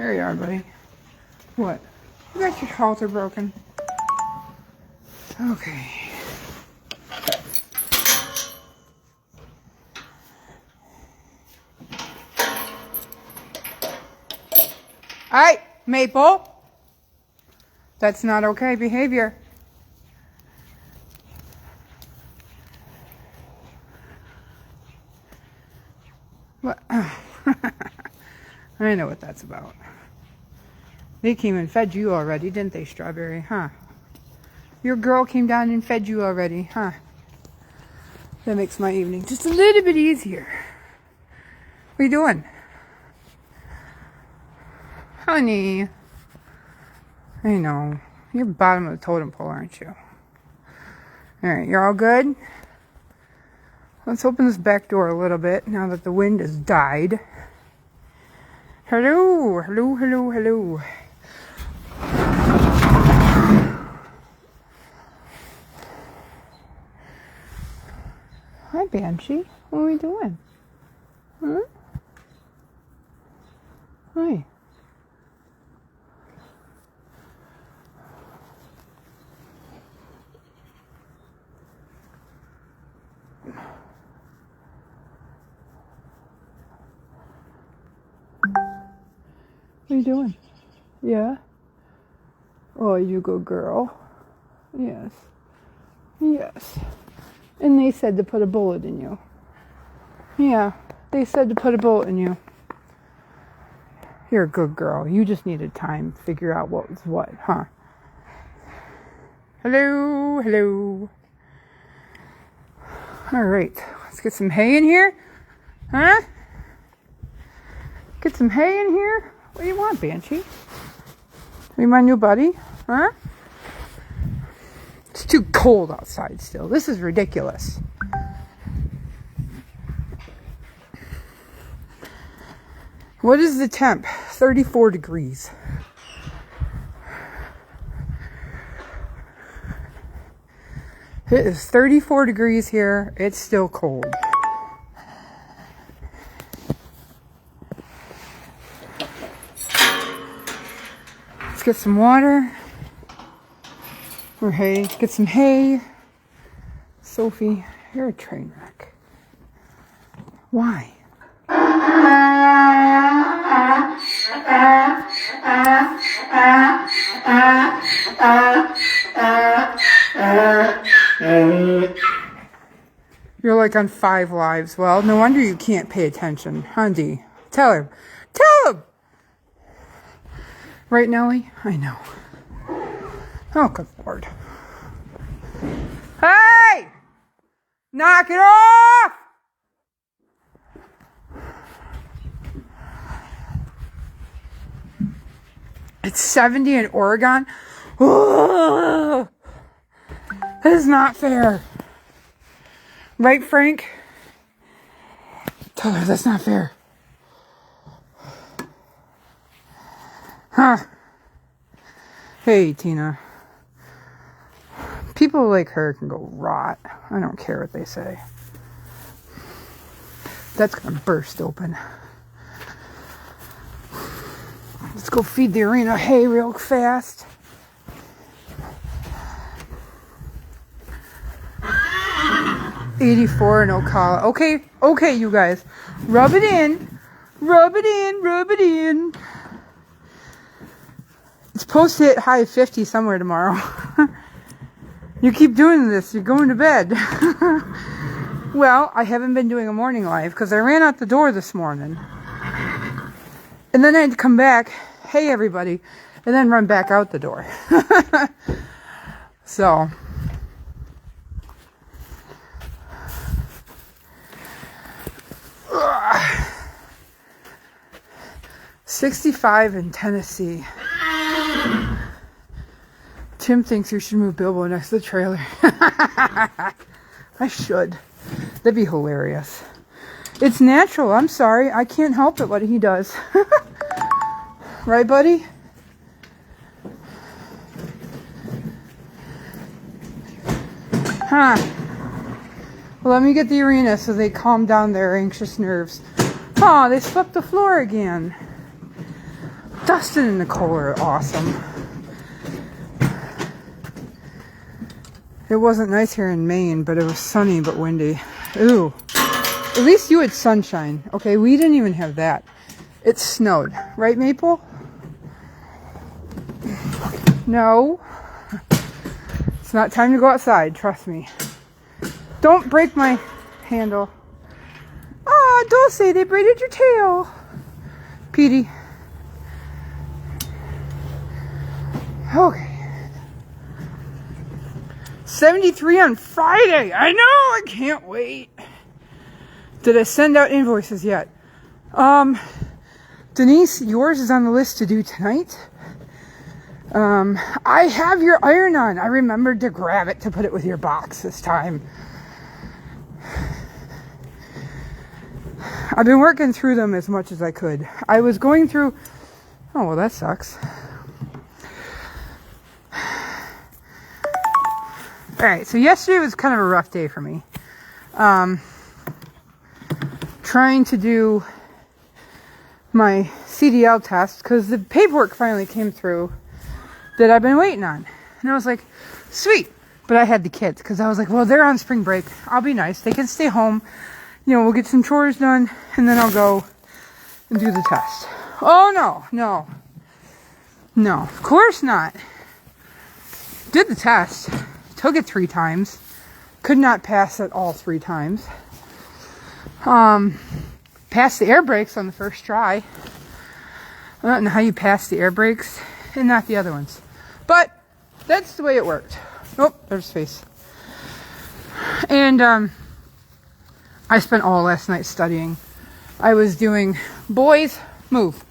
There you are, buddy. What? You got your halter broken. Okay. Alright, Maple. That's not okay behavior. What? I know what that's about. They came and fed you already, didn't they, Strawberry? Huh? Your girl came down and fed you already, huh? That makes my evening just a little bit easier. What are you doing? Honey. I know. You're bottom of the totem pole, aren't you? Alright, you're all good? Let's open this back door a little bit now that the wind has died. Hello, hello, hello, hello. Hi, Banshee. What are we doing? Huh? Hi. What are you doing? Yeah? Oh, you good girl. Yes. Yes. And they said to put a bullet in you. Yeah, they said to put a bullet in you. You're a good girl. You just needed time to figure out what was what, huh? Hello, hello. All right, let's get some hay in here. Huh? Get some hay in here? What do you want, Banshee? Are you my new buddy? Huh? It's too cold outside still. This is ridiculous. What is the temp? 34 degrees. It is 34 degrees here. It's still cold. Let's get some water. Or hay. Get some hay. Sophie, you're a train wreck. Why? You're like on 5 Lives. Well, no wonder you can't pay attention. Hundy, tell him. Tell him! Right, Nellie? I know. Oh, good Lord. Hey! Knock it off! It's 70 in Oregon. Ugh. That is not fair. Right, Frank? Tell her that's not fair. Huh. Hey, Tina. People like her can go rot. I don't care what they say. That's gonna burst open. Let's go feed the arena hay real fast. '84 in Ocala. Okay, you guys. Rub it in. Rub it in. Rub it in. It's supposed to hit high 50 somewhere tomorrow. You keep doing this. You're going to bed. Well, I haven't been doing a morning live because I ran out the door this morning. And then I had to come back, hey everybody, and then run back out the door. So. Ugh. 65 in Tennessee. Tim thinks you should move Bilbo next to the trailer. I should. That'd be hilarious. It's natural. I'm sorry. I can't help it what he does. Right, buddy? Huh. Well, let me get the arena so they calm down their anxious nerves. Oh, they swept the floor again. Dustin and Nicole are awesome. It wasn't nice here in Maine, but it was sunny but windy. Ooh. At least you had sunshine. Okay, we didn't even have that. It snowed. Right, Maple? No. It's not time to go outside, trust me. Don't break my handle. Ah, Dulce, they braided your tail. Petey. Okay. 73 on Friday. I know, I can't wait. Did I send out invoices yet? Denise, yours is on the list to do tonight. I have your iron-on. I remembered to grab it to put it with your box this time. I've been working through them as much as I could. I was going through... Oh, well, that sucks. Alright, so yesterday was kind of a rough day for me. Trying to do my CDL test because the paperwork finally came through that I've been waiting on. And I was like, sweet. But I had the kids because I was like, well, they're on spring break. I'll be nice. They can stay home. You know, we'll get some chores done and then I'll go and do the test. Oh, no, of course not. Did the test. Took it 3 times. Could not pass it all 3 times. Passed the air brakes on the first try. I don't know how you pass the air brakes and not the other ones. But that's the way it worked. Oh, there's his face. And I spent all last night studying. I was doing boys move.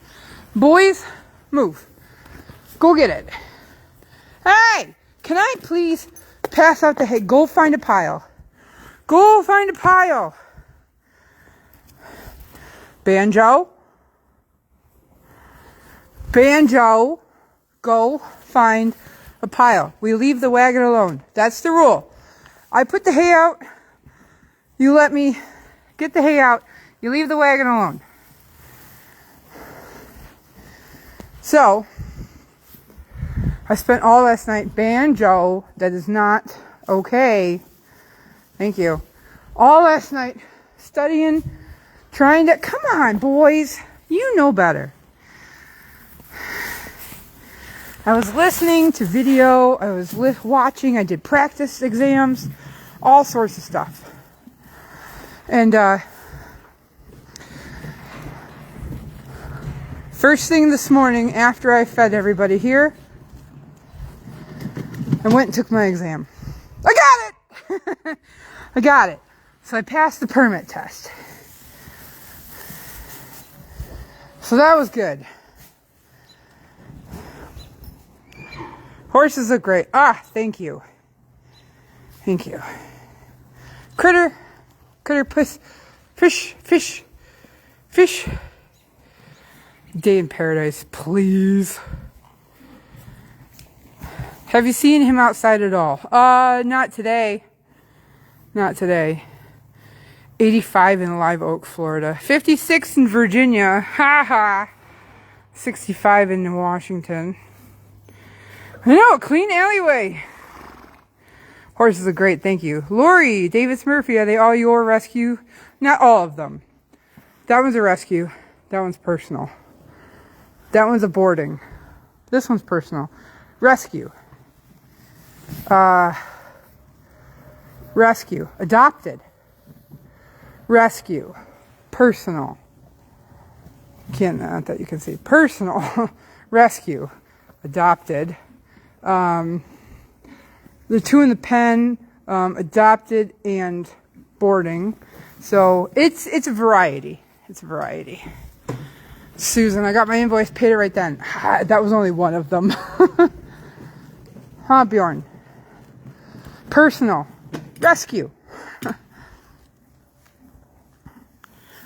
Boys move. Go get it. Hey, can I please pass out the hay? Go find a pile. Go find a pile. Banjo. Banjo. Go find a pile. We leave the wagon alone. That's the rule. I put the hay out. You let me get the hay out. You leave the wagon alone. So, I spent all last night, Banjo, that is not okay. Thank you. All last night studying, trying to, come on, boys, you know better. I was listening to video, I was watching, I did practice exams, all sorts of stuff. And first thing this morning, after I fed everybody here, I went and took my exam. I got it! I got it. So I passed the permit test. So that was good. Horses look great. Ah, thank you. Thank you. Critter, puss, fish. Day in paradise, please. Have you seen him outside at all? Not today. Not today. 85 in Live Oak, Florida. 56 in Virginia. Ha ha. 65 in Washington. I know, clean alleyway. Horses are great, thank you. Lori, Davis Murphy, are they all your rescue? Not all of them. That one's a rescue. That one's personal. That one's a boarding. This one's personal. Rescue. Rescue. Adopted. Rescue. Personal. Not that you can see. Personal. Rescue. Adopted. The 2 in the pen, adopted and boarding. So it's a variety. It's a variety. Susan, I got my invoice, paid it right then. That was only one of them. Huh, Bjorn? Personal. Rescue.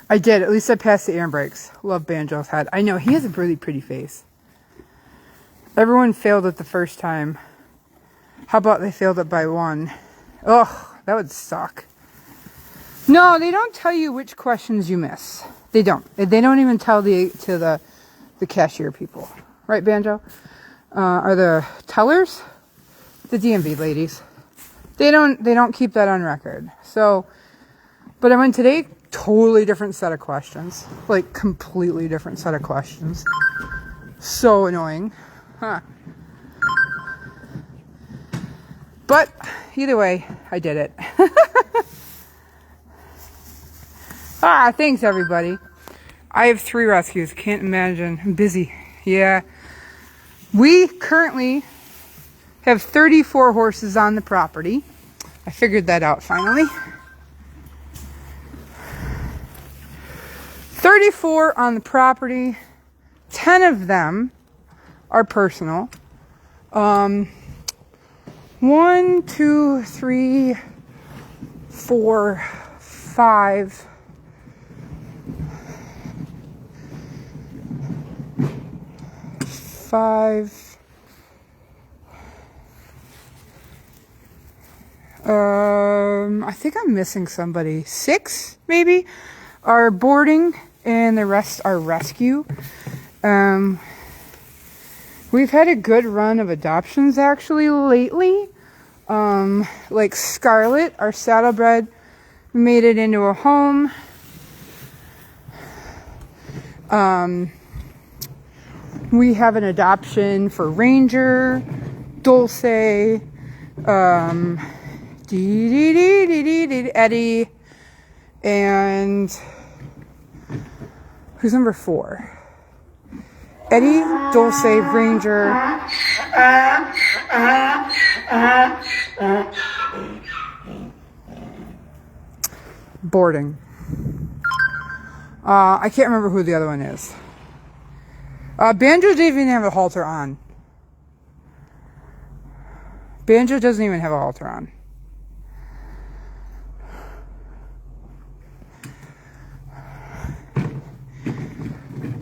I did. At least I passed the air brakes. Love Banjo's head. I know, he has a really pretty face. Everyone failed it the first time. How about they failed it by 1? Ugh, that would suck. No, they don't tell you which questions you miss. They don't. They don't even tell the cashier people. right, Banjo? Are the tellers, the DMV ladies. They don't keep that on record. So, but I went today, totally different set of questions. Like, completely different set of questions. So annoying. Huh. But, either way, I did it. Thanks, everybody. I have 3 rescues. Can't imagine. I'm busy. Yeah. We currently have 34 horses on the property. I figured that out finally. 34 on the property. 10 of them are personal. 1, 2, 3, 4, 5. 5. I think I'm missing somebody. 6, maybe, are boarding, and the rest are rescue. We've had a good run of adoptions actually lately. Like Scarlet, our saddlebred, made it into a home. We have an adoption for Ranger, Dulce, Eddie, and who's number 4? Eddie, Dulce, Ranger. Boarding. I can't remember who the other one is. Banjo doesn't even have a halter on. Banjo doesn't even have a halter on.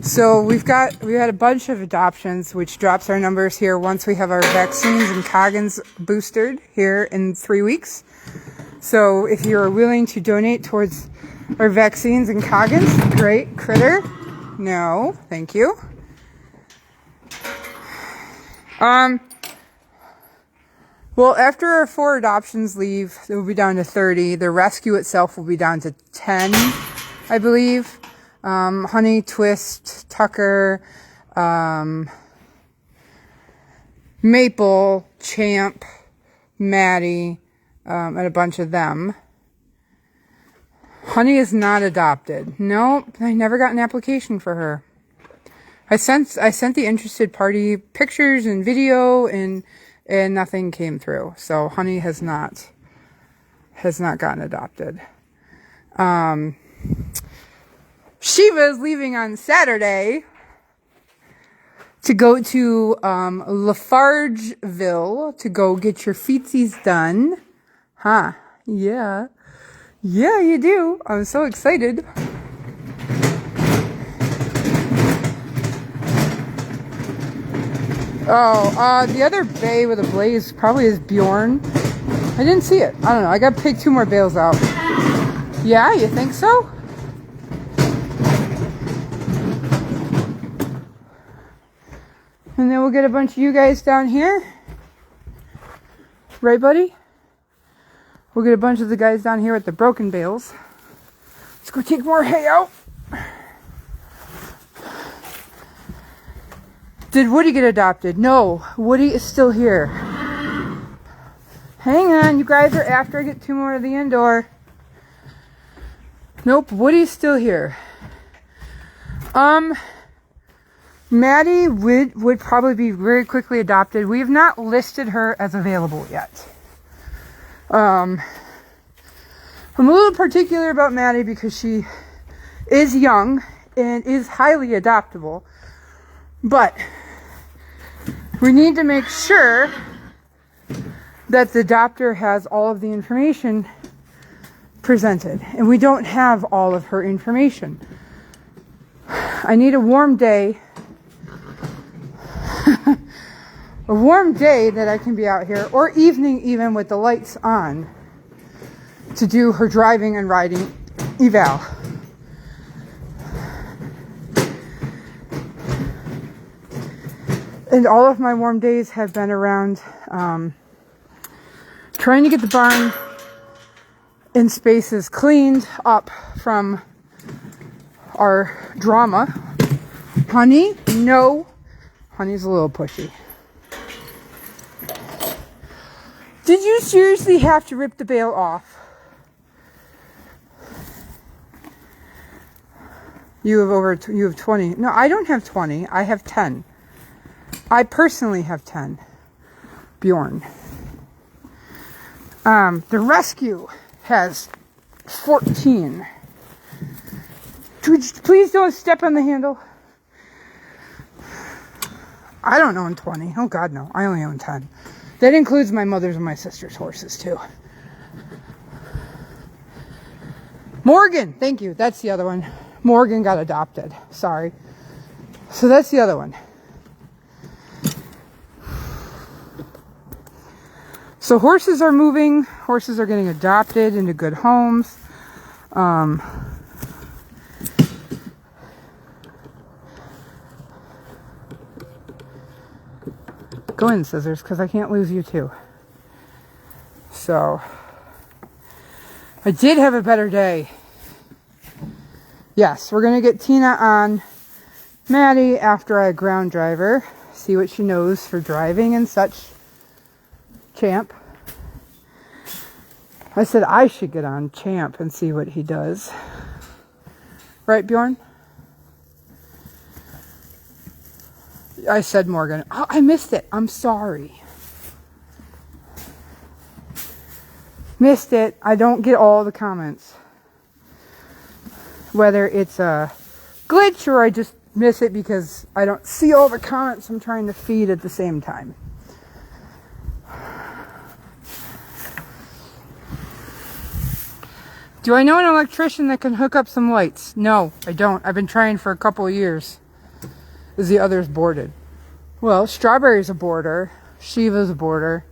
So we had a bunch of adoptions, which drops our numbers here once we have our vaccines and Coggins boosted here in 3 weeks. So if you're willing to donate towards our vaccines and Coggins, great. Critter, no, thank you. Well, after our 4 adoptions leave, it will be down to 30. The rescue itself will be down to 10, I believe. Honey, Twist, Tucker, Maple, Champ, Maddie, and a bunch of them. Honey is not adopted. Nope, I never got an application for her. I sent the interested party pictures and video, and nothing came through. So Honey has not gotten adopted. Shiva is leaving on Saturday to go to Lafargeville to go get your feetsies done. Huh? Yeah. Yeah, you do. I'm so excited. Oh, the other bay with a blaze probably is Bjorn. I didn't see it. I don't know. I got to pick 2 more bales out. Yeah, you think so? And then we'll get a bunch of you guys down here. Right, buddy? We'll get a bunch of the guys down here with the broken bales. Let's go take more hay out. Did Woody get adopted? No, Woody is still here. Hang on, you guys are after I get 2 more of the indoor. Nope, Woody's still here. Maddie would probably be very quickly adopted. We have not listed her as available yet. I'm a little particular about Maddie because she is young and is highly adoptable. But we need to make sure that the adopter has all of the information presented. And we don't have all of her information. I need a warm day. A warm day that I can be out here, or evening even with the lights on, to do her driving and riding eval. And all of my warm days have been around trying to get the barn in spaces cleaned up from our drama. Honey, no. Honey's a little pushy. Did you seriously have to rip the bale off? You have 20. No, I don't have 20. I have 10. I personally have 10. Bjorn. The rescue has 14. Please don't step on the handle. I don't own 20. Oh God, no. I only own 10. That includes my mother's and my sister's horses too. Morgan, thank you. That's the other one. Morgan got adopted. Sorry. So that's the other one. So horses are moving. Horses are getting adopted into good homes. Go in, scissors, because I can't lose you too. So, I did have a better day. Yes, we're going to get Tina on Maddie after I ground drive her. See what she knows for driving and such. Champ. I said I should get on Champ and see what he does. Right, Bjorn? I said Morgan. Oh, I missed it. I'm sorry. Missed it. I don't get all the comments. Whether it's a glitch or I just miss it because I don't see all the comments I'm trying to feed at the same time. Do I know an electrician that can hook up some lights? No, I don't. I've been trying for a couple of years. Is the others boarded? Well, Strawberry's a boarder. Shiva's a boarder.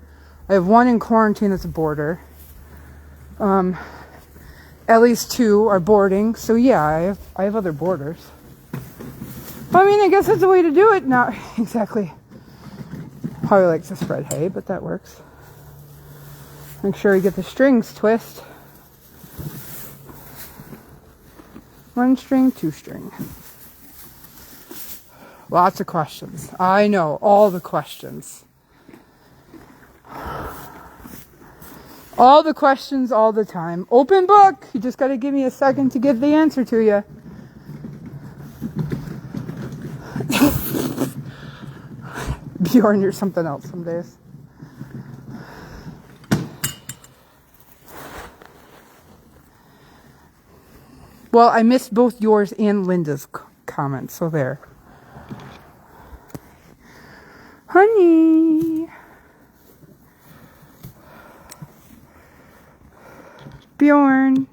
I have one in quarantine that's a boarder. At least 2 are boarding. So yeah, I have other boarders. I mean, I guess that's the way to do it. Not exactly how I like to spread hay, but that works. Make sure you get the strings twist. 1 string, 2 string. Lots of questions. I know, all the questions. All the questions all the time. Open book. You just got to give me a second to give the answer to you. Bjorn, you're something else some days. Well, I missed both yours and Linda's comments, so there. Honey. Bjorn.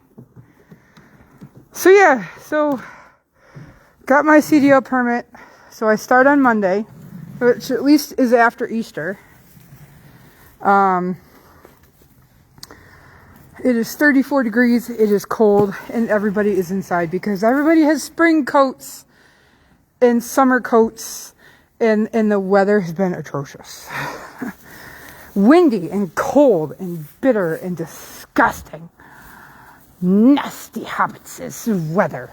So yeah, got my CDL permit. So I start on Monday, which at least is after Easter. It is 34 degrees, it is cold, and everybody is inside because everybody has spring coats and summer coats, and the weather has been atrocious. Windy and cold and bitter and disgusting. Nasty hobbitses of weather.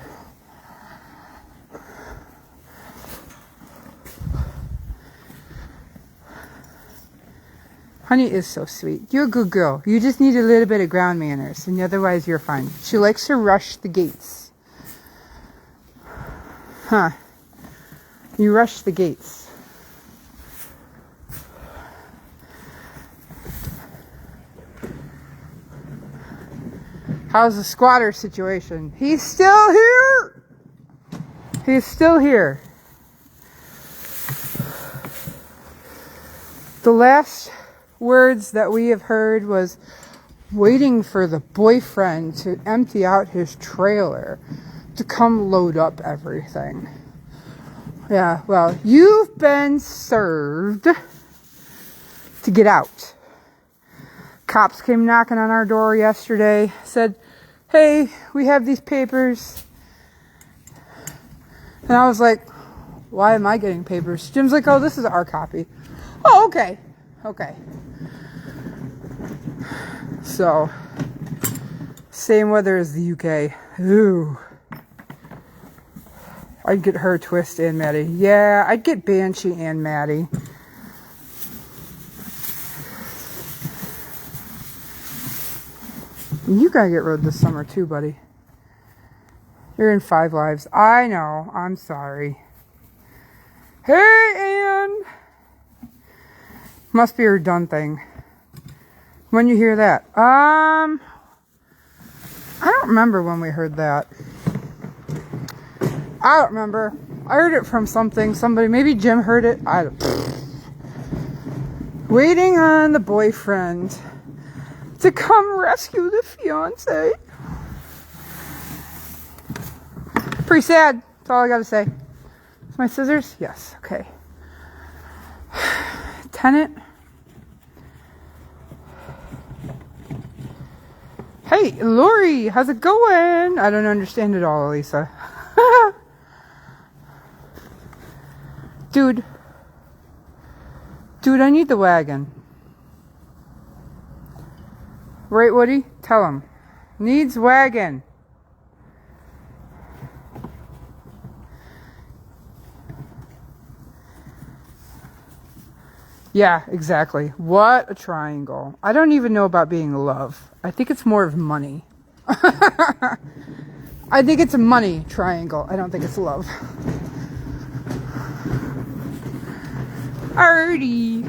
Honey is so sweet. You're a good girl. You just need a little bit of ground manners, and otherwise you're fine. She likes to rush the gates. Huh. You rush the gates. How's the squatter situation? He's still here! He's still here. The last words that we have heard was waiting for the boyfriend to empty out his trailer to come load up everything. Yeah, well, you've been served to get out. Cops came knocking on our door yesterday, said, hey, we have these papers. And I was like, Why am I getting papers? Jim's like, oh, this is our copy. Oh, okay. Okay. So, same weather as the UK. Ooh. I'd get her, Twist, and Maddie. Yeah, I'd get Banshee and Maddie. You gotta get rode this summer too, buddy. You're in 5 Lives. I know. I'm sorry. Hey, Ann! Must be her done thing. When you hear that? I don't remember when we heard that. I don't remember. I heard it from somebody. Maybe Jim heard it. I don't. Waiting on the boyfriend to come rescue the fiance. Pretty sad. That's all I gotta say. Is my scissors? Yes. Okay. Tenant. Hey, Lori, how's it going? I don't understand it all, Elisa. Dude, I need the wagon. Right, Woody? Tell him. Needs wagon. Yeah, exactly. What a triangle. I don't even know about being love. I think it's more of money. I think it's a money triangle. I don't think it's love. Artie.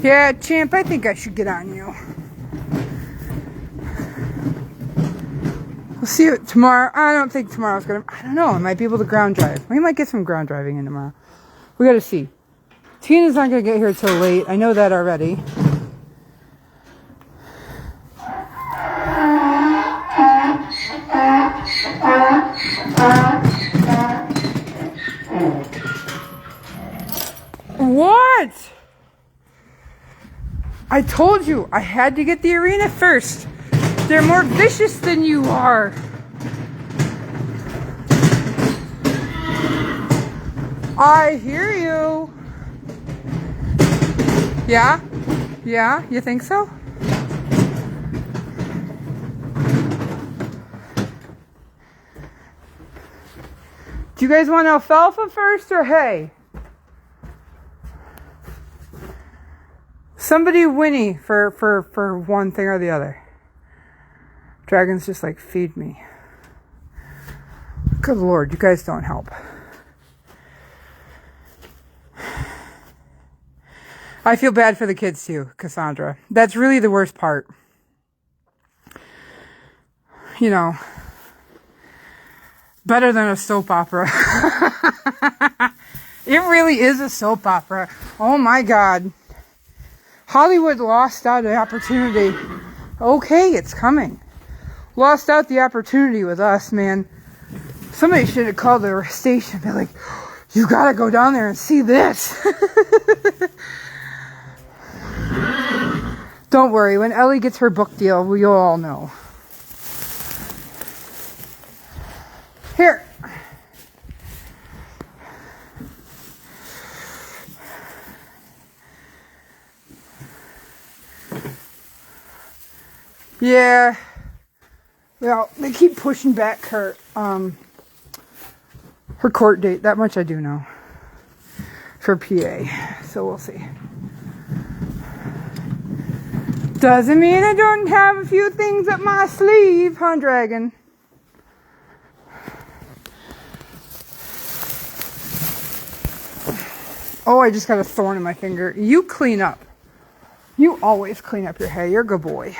Yeah, champ, I think I should get on you. We'll see you tomorrow. I don't think tomorrow's gonna... I don't know. I might be able to ground drive. We might get some ground driving in tomorrow. We gotta see. Tina's not gonna get here till late. I know that already. What? I told you I had to get the arena first. They're more vicious than you are. I hear you. Yeah? Yeah? You think so? Do you guys want alfalfa first or hay? Somebody whinny for one thing or the other. Dragon's just like, feed me. Good Lord, you guys don't help. I feel bad for the kids too, Cassandra. That's really the worst part. You know, better than a soap opera. It really is a soap opera. Oh my God. Hollywood lost out the opportunity. Okay, it's coming. Lost out the opportunity with us, man. Somebody should have called the station and be like, you gotta go down there and see this. Don't worry, when Ellie gets her book deal, we'll all know. Here. Yeah. Well, they keep pushing back her court date. That much I do know. For PA. So we'll see. Doesn't mean I don't have a few things up my sleeve, huh, Dragon? Oh, I just got a thorn in my finger. You clean up. You always clean up your hair. You're a good boy.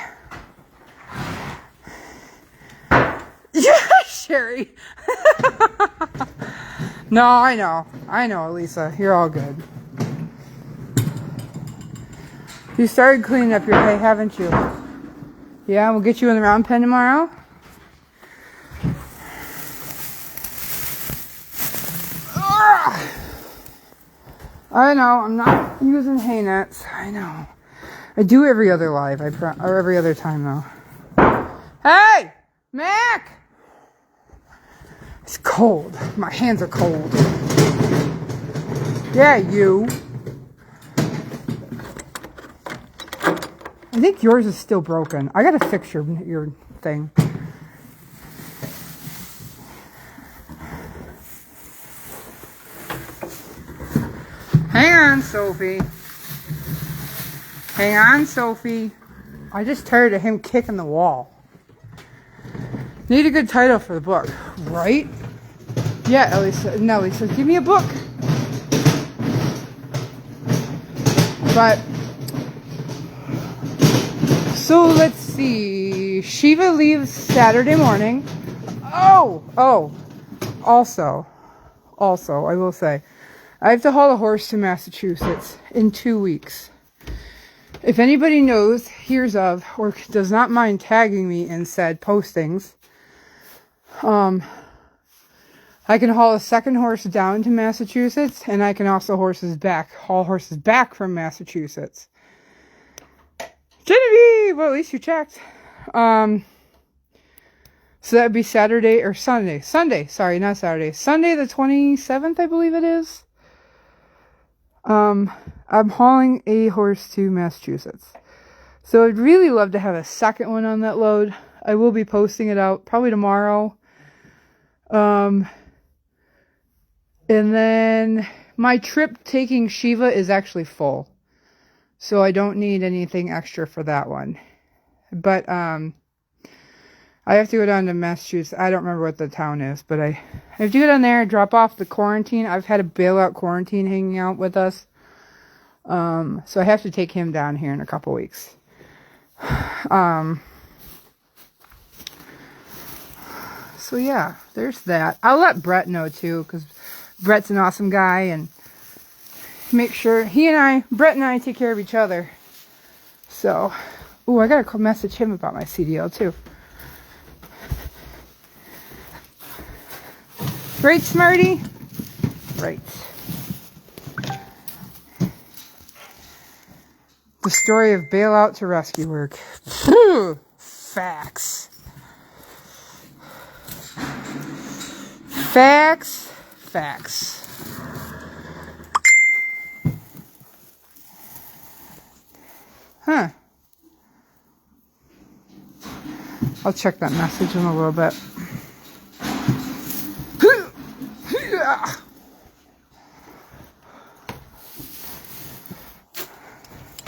Yeah, Sherry. No, I know, Elisa. You're all good. You started cleaning up your hay, haven't you? Yeah, we'll get you in the round pen tomorrow. Ugh. I know, I'm not using hay nets. I know. I do every other live, or every other time though. Hey, Mac! It's cold. My hands are cold. Yeah, you. I think yours is still broken. I gotta fix your thing. Hang on, Sophie. Hang on, Sophie. I just tired of him kicking the wall. Need a good title for the book, right? Yeah, Ellie said, Nellie said, give me a book. But, so let's see. Shiva leaves Saturday morning. Also, I will say, I have to haul a horse to Massachusetts in 2 weeks. If anybody knows, hears of, or does not mind tagging me in said postings, I can haul a second horse down to Massachusetts, and I can also haul horses back from Massachusetts. Genevieve! Well, at least you checked. So that'd be Saturday or Sunday. Sorry, not Saturday. Sunday the 27th, I believe it is. I'm hauling a horse to Massachusetts. So I'd really love to have a second one on that load. I will be posting it out probably tomorrow. And then my trip taking Shiva is actually full. So I don't need anything extra for that one. But I have to go down to Massachusetts. I don't remember what the town is, but I have to go down there and drop off the quarantine. I've had a bailout quarantine hanging out with us. So I have to take him down here in a couple weeks. So yeah, there's that. I'll let Brett know too, because Brett's an awesome guy, and make sure Brett and I take care of each other. So, I gotta message him about my CDL too. Right, Smarty? Right. The story of bailout to rescue work. Facts. Huh. I'll check that message in a little bit.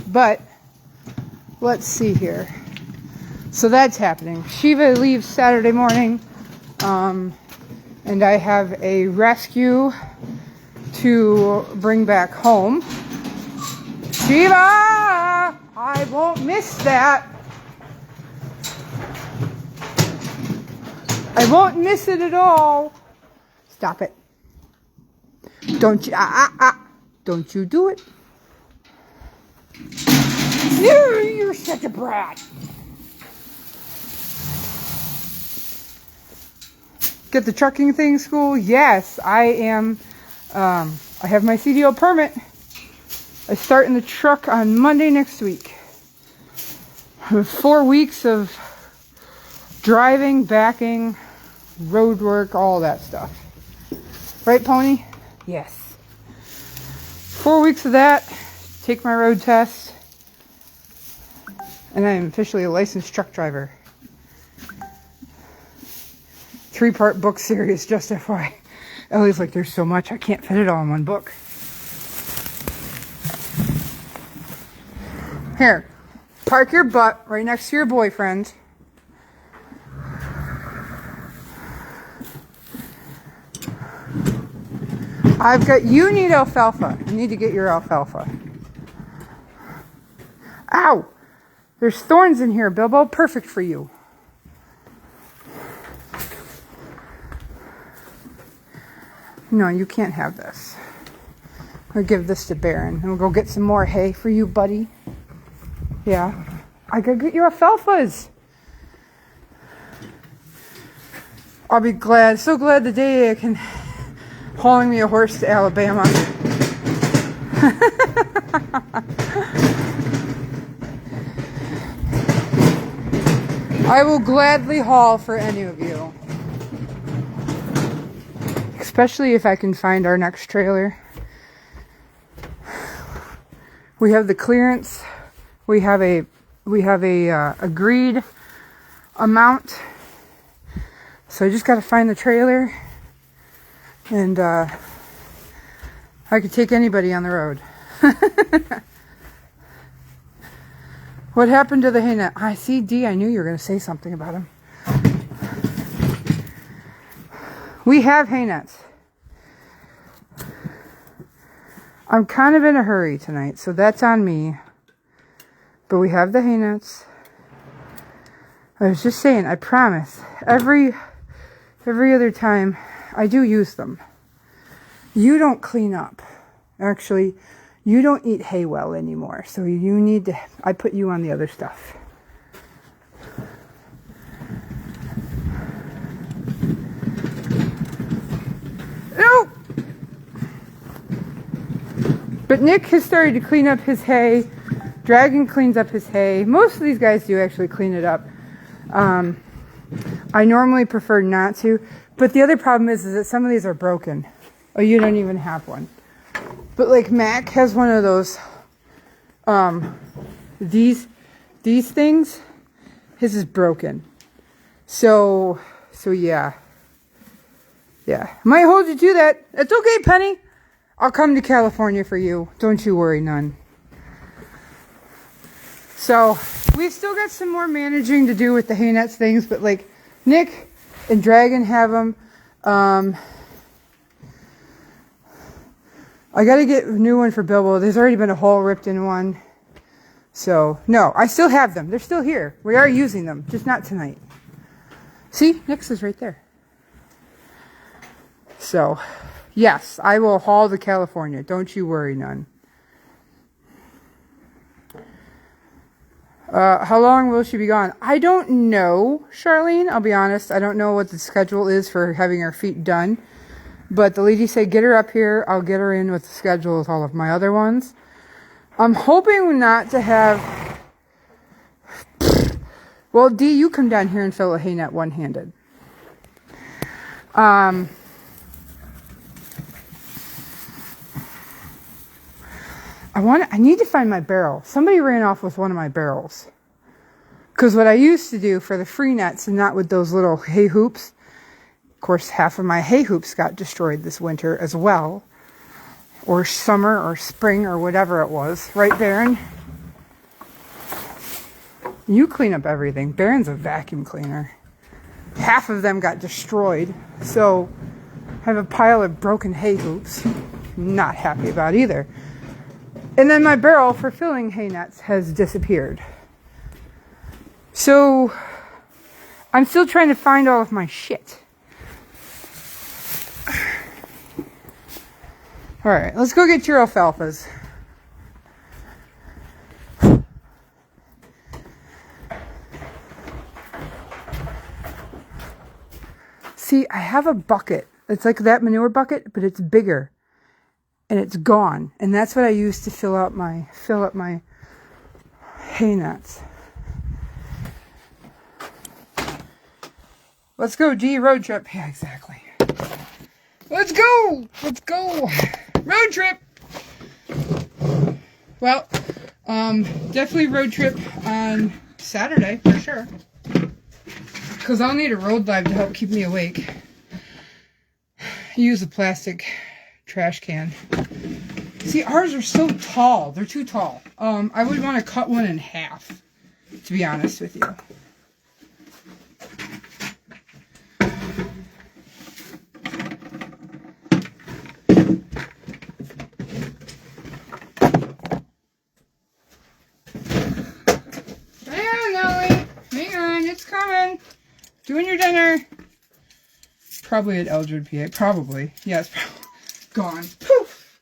But let's see here. So that's happening. Shiva leaves Saturday morning. And I have a rescue to bring back home. Shiva! I won't miss that. I won't miss it at all. Stop it. Don't you, don't you do it. You're such a brat. Get the trucking thing, school? Yes, I am. I have my CDL permit. I start in the truck on Monday next week. 4 weeks of driving, backing, road work, all that stuff. Right, Pony? Yes. 4 weeks of that. Take my road test. And I am officially a licensed truck driver. 3-part book series, just FYI. Ellie's like, there's so much, I can't fit it all in one book. Here, park your butt right next to your boyfriend. You need alfalfa. You need to get your alfalfa. Ow! There's thorns in here, Bilbo. Perfect for you. No, you can't have this. I'll give this to Baron, and we'll go get some more hay for you, buddy. Yeah. I gotta get your alfalfas. I'll be glad, so glad the day I can hauling me a horse to Alabama. I will gladly haul for any of you. Especially if I can find our next trailer. We have the clearance. We have a agreed amount. So I just got to find the trailer, and I could take anybody on the road. What happened to the hay net? I see, D. I knew you were going to say something about him. We have hay nets. I'm kind of in a hurry tonight, so that's on me. But we have the hay nets. I was just saying, I promise, every other time I do use them. You don't clean up. Actually, you don't eat hay well anymore, so you need to, I put you on the other stuff. Ew! But Nick has started to clean up his hay. Dragon cleans up his hay. Most of these guys do actually clean it up. I normally prefer not to, but the other problem is that some of these are broken. Oh, you don't even have one. But like Mac has one of those, these things, his is broken. So yeah. Yeah. Might hold you to that. It's okay, Penny. I'll come to California for you. Don't you worry none. So we've still got some more managing to do with the hay nets things, but like Nick and Dragon have them. I got to get a new one for Bilbo. There's already been a hole ripped in one. So, no, I still have them. They're still here. We are using them, just not tonight. See, Nick's is right there. So, yes, I will haul to California. Don't you worry none. How long will she be gone? I don't know, Charlene. I'll be honest. I don't know what the schedule is for having her feet done. But the lady said, get her up here. I'll get her in with the schedule with all of my other ones. I'm hoping not to have... Well, Dee, you come down here and fill a hay net one-handed. I need to find my barrel. Somebody ran off with one of my barrels. Because what I used to do for the free nets and not with those little hay hoops, of course, half of my hay hoops got destroyed this winter as well. Or summer or spring or whatever it was. Right, Baron? You clean up everything. Baron's a vacuum cleaner. Half of them got destroyed. So, I have a pile of broken hay hoops. Not happy about either. And then my barrel for filling hay nets has disappeared. So, I'm still trying to find all of my shit. Alright, let's go get your alfalfas. See, I have a bucket. It's like that manure bucket, but it's bigger. And it's gone. And that's what I use to fill up my hay nets. Let's go, G, road trip. Yeah, exactly. Let's go! Let's go! Road trip! Well, definitely road trip on Saturday, for sure. Because I'll need a road light to help keep me awake. Use a plastic trash can. See, ours are so tall. They're too tall. I would want to cut one in half, to be honest with you. Doing your dinner. Probably at Eldred, PA. Probably. Yes. Gone. Poof.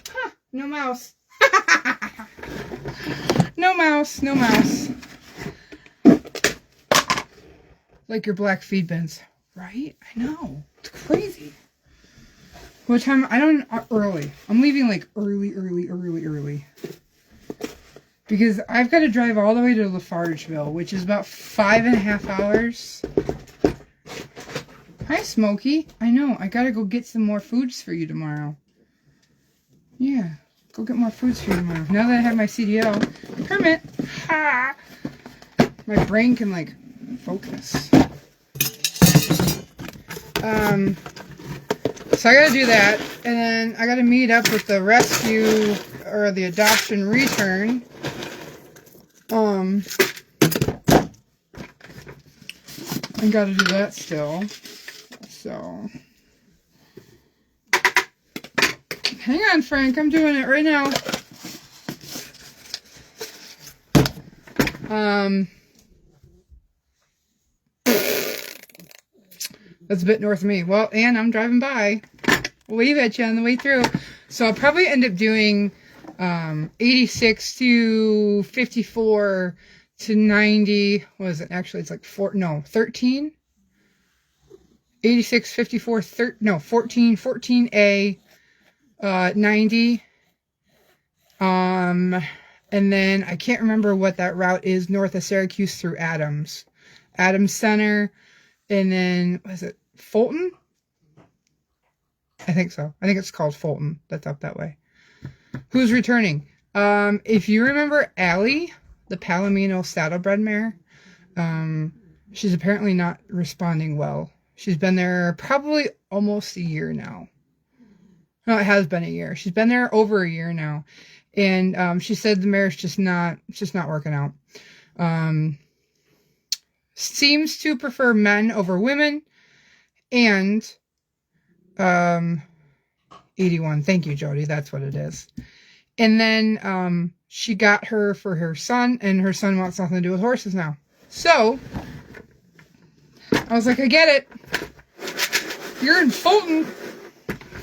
Huh. No mouse. No mouse. No mouse. Like your black feed bins. Right? I know. It's crazy. What time? I don't, early. I'm leaving like early. Because I've got to drive all the way to Lafargeville, which is about 5.5 hours. Hi, Smokey. I know. I got to go get some more foods for you tomorrow. Yeah. Go get more foods for you tomorrow. Now that I have my CDL permit. Ha! My brain can, like, focus. So I gotta do that, and then I gotta meet up with the rescue, or the adoption return. I gotta do that still. So, hang on, Frank, I'm doing it right now. That's a bit north of me. Well, and I'm driving by. Wave at you on the way through. So I'll probably end up doing 86 to 54 to 90. What is it? Actually, it's like 13. 86, 54, 14, 14A, 90. And then I can't remember what that route is north of Syracuse through Adams Center. And then, was it Fulton? I think so. I think it's called Fulton. That's up that way. Who's returning? If you remember Allie, the Palomino saddlebred mare, she's apparently not responding well. She's been there probably almost a year now. No, it has been a year. She's been there over a year now. And she said the mare's just not working out. Seems to prefer men over women. And 81. Thank you, Jody. That's what it is. And then she got her for her son, and her son wants nothing to do with horses now. So I was like, I get it. You're in Fulton.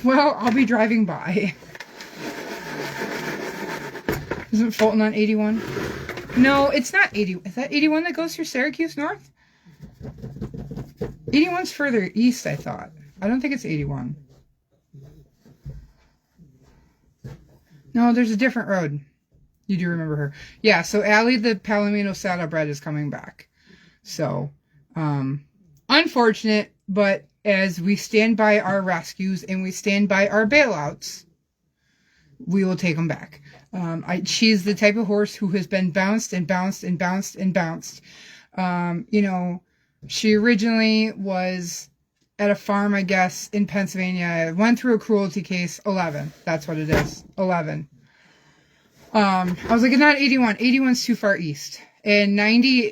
Well, I'll be driving by. Isn't Fulton on 81? No, it's not 80. Is that 81 that goes through Syracuse North? 81's further east, I thought. I don't think it's 81. No, there's a different road. You do remember her. Yeah, so Allie, the Palomino saddlebred, is coming back. So, unfortunate, but as we stand by our rescues and we stand by our bailouts, we will take them back. She's the type of horse who has been bounced and bounced and bounced and bounced. She originally was at a farm, I guess, in Pennsylvania. Went through a cruelty case. 11. That's what it is. 11. I was like, not 81. 81's too far east. And 90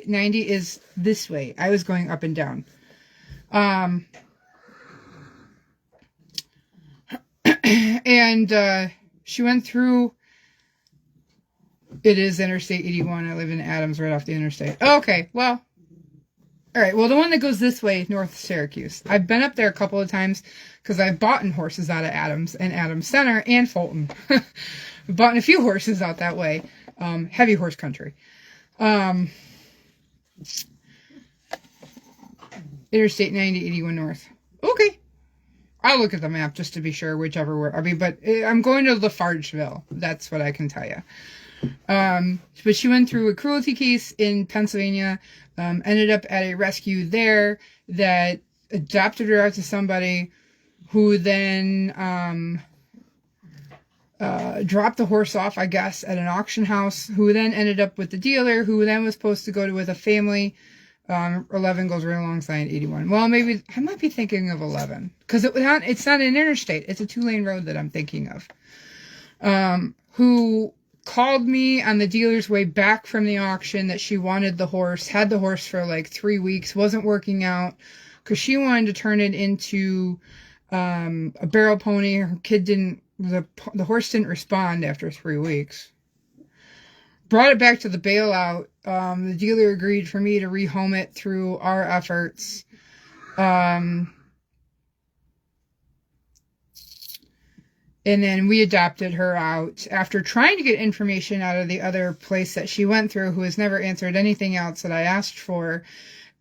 is this way. I was going up and down. And she went through, it is Interstate 81. I live in Adams, right off the interstate. Okay, well, all right. Well, the one that goes this way, north of Syracuse. I've been up there a couple of times because I've bought horses out of Adams and Adams Center and Fulton. I've bought a few horses out that way. Heavy horse country. Interstate 90, 81 north. Okay. I'll look at the map just to be sure, whichever way. I mean, but I'm going to Lafargeville. That's what I can tell you. But she went through a cruelty case in Pennsylvania, ended up at a rescue there that adopted her out to somebody who then dropped the horse off, I guess, at an auction house, who then ended up with the dealer, who then was supposed to go with a family. 11 goes right alongside 81. Well, maybe I might be thinking of 11 because it's not an interstate. It's a 2-lane road that I'm thinking of. Who called me on the dealer's way back from the auction that she wanted the horse, had the horse for like 3 weeks, wasn't working out because she wanted to turn it into a barrel pony. Her kid didn't, the horse didn't respond after 3 weeks. Brought it back to the bailout. The dealer agreed for me to rehome it through our efforts. And then we adopted her out after trying to get information out of the other place that she went through, who has never answered anything else that I asked for.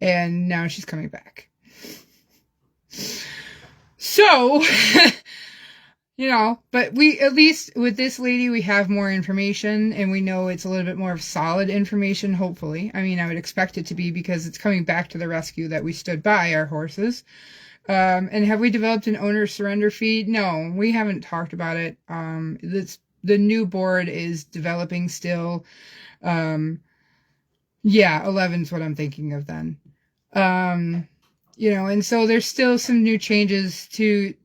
And now she's coming back. So, You know, but we, at least with this lady, we have more information and we know it's a little bit more of solid information, hopefully. I mean, I would expect it to be because it's coming back to the rescue that we stood by our horses. And have we developed an owner surrender fee? No, we haven't talked about it. The new board is developing still. Yeah, 11's what I'm thinking of then. You know, and so there's still some new changes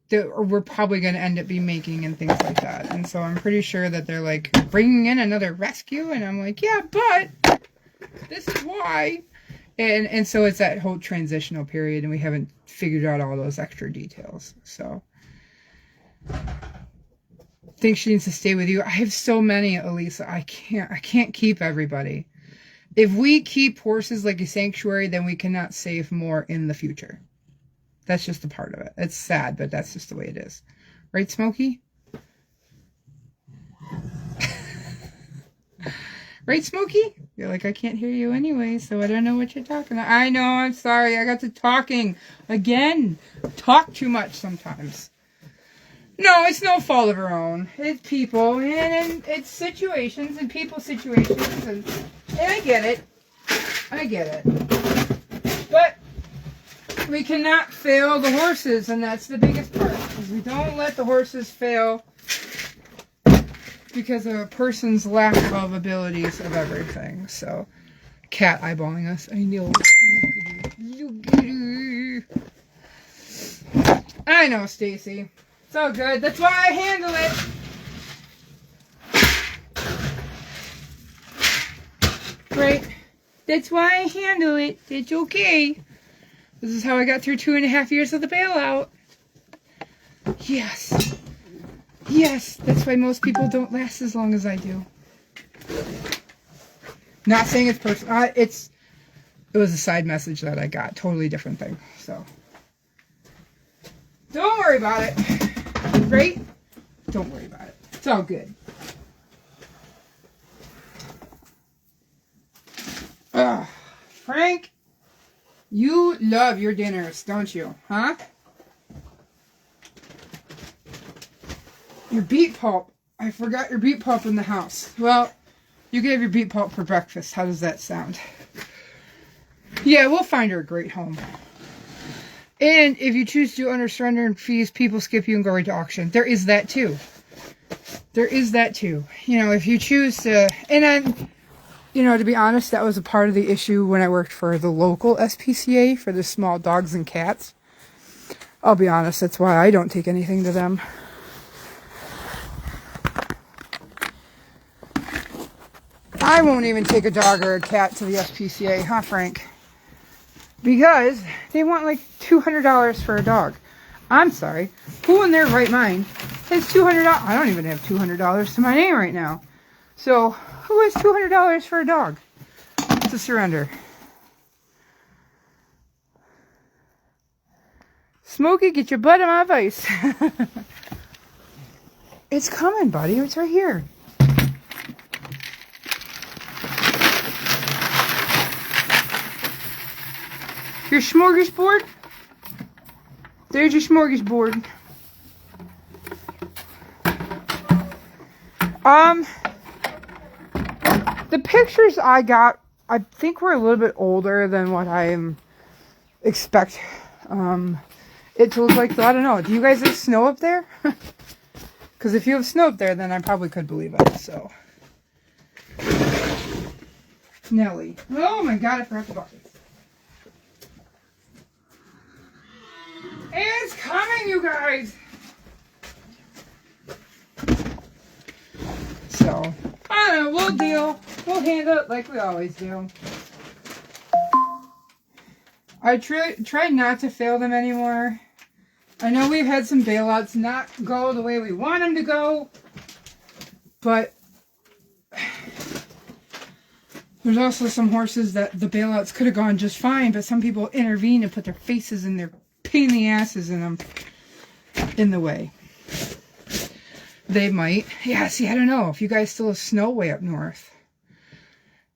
that we're probably going to end up be making and things like that. And so I'm pretty sure that they're like bringing in another rescue, and I'm like, yeah, but this is why. And so it's that whole transitional period, and we haven't figured out all those extra details. So I think she needs to stay with you. I have so many, Elisa. I can't keep everybody. If we keep horses like a sanctuary, then we cannot save more in the future. That's just a part of it. It's sad, but that's just the way it is. Right, Smokey? Right, Smokey? You're like, I can't hear you anyway, so I don't know what you're talking about. I know, I'm sorry. I got to talking again. Talk too much sometimes. No, it's no fault of her own. It's people, and it's situations, and people situations, and I get it. I get it. But we cannot fail the horses, and that's the biggest part. Is we don't let the horses fail because of a person's lack of abilities of everything. So, cat eyeballing us. I know. I know, Stacy. It's all good. That's why I handle it. Right. That's why I handle it. It's okay. This is how I got through 2.5 years of the bailout. Yes. Yes. That's why most people don't last as long as I do. Not saying it's personal. It was a side message that I got. Totally different thing. So. Don't worry about it. Right? Don't worry about it. It's all good. Frank, you love your dinners, don't you? Huh? Your beet pulp. I forgot your beet pulp in the house. Well, you can have your beet pulp for breakfast. How does that sound? Yeah, we'll find her a great home. And if you choose to under surrender and fees, people skip you and go right to auction. There is that too. There is that too. You know, if you choose to, and then, you know, to be honest, that was a part of the issue when I worked for the local SPCA for the small dogs and cats. I'll be honest, that's why I don't take anything to them. I won't even take a dog or a cat to the SPCA, huh, Frank? Because they want like $200 for a dog. I'm sorry. Who in their right mind has $200? I don't even have $200 to my name right now. So, who has $200 for a dog to surrender? Smokey, get your butt in my face. It's coming, buddy. It's right here. Your smorgasbord? There's your smorgasbord. The pictures I got, I think were a little bit older than what I expect it to look like. So I don't know. Do you guys have snow up there? Because if you have snow up there, then I probably could believe it. So, Nelly. Oh my God! I forgot the buckets. It's coming, you guys! So, I don't know, we'll deal. We'll handle it like we always do. I tried not to fail them anymore. I know we've had some bailouts not go the way we want them to go. But there's also some horses that the bailouts could have gone just fine, but some people intervene and put their faces in their pain in the asses in them in the way. They might. Yeah, see, I don't know if you guys still have snow way up north.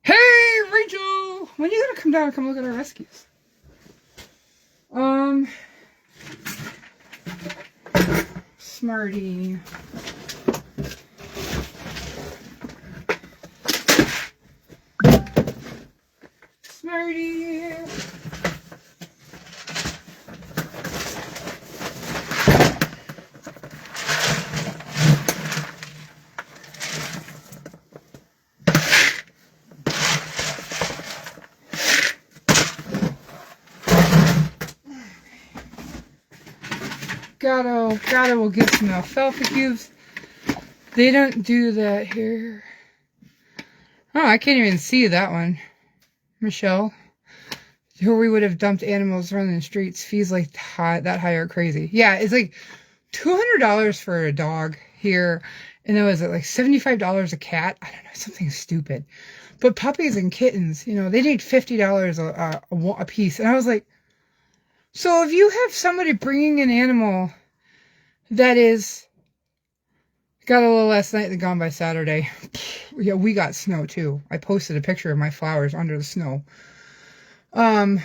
Hey, Rachel! When are you gonna come down and come look at our rescues? Smarty. Smarty. Gato will get some alfalfa cubes. They don't do that here. Oh, I can't even see that one. Michelle. Here we would have dumped animals running the streets. Fees like that high are crazy. Yeah, it's like $200 for a dog here. And then was it like $75 a cat? I don't know, something stupid. But puppies and kittens, you know, they need $50 a piece. And I was like, so if you have somebody bringing an animal that is got a little last night than gone by Saturday. Yeah, we got snow too. I posted a picture of my flowers under the snow. So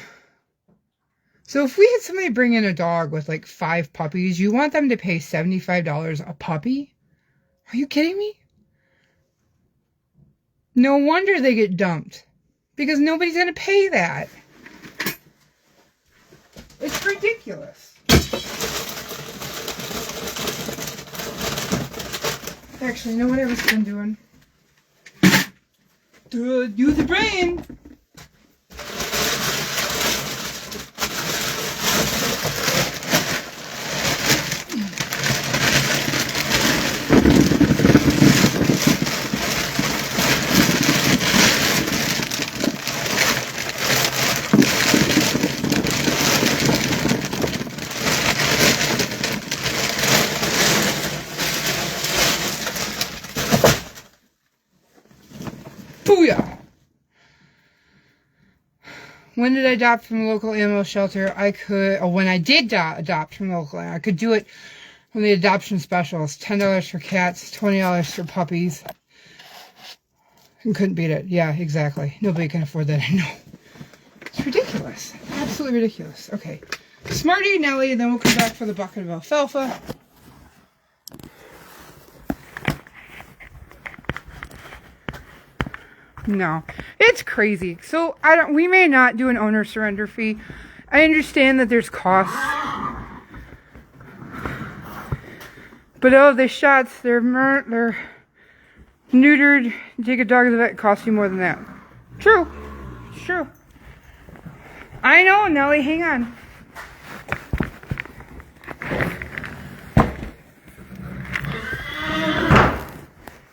if we had somebody bring in a dog with like 5 puppies, you want them to pay $75 a puppy? Are you kidding me? No wonder they get dumped. Because nobody's going to pay that. It's ridiculous. Actually, you know what I was been doing? Use the brain! Booyah! When did I adopt from the local animal shelter? When I did adopt from the local, I could do it from the adoption specials. $10 for cats, $20 for puppies. And couldn't beat it. Yeah, exactly. Nobody can afford that, I know. It's ridiculous. Absolutely ridiculous. Okay. Smarty, Nelly, and then we'll come back for the bucket of alfalfa. No, it's crazy. So we may not do an owner surrender fee. I understand that there's costs. But the shots, they're neutered. You take a dog to the vet, it costs you more than that. True. It's true. I know, Nelly, hang on.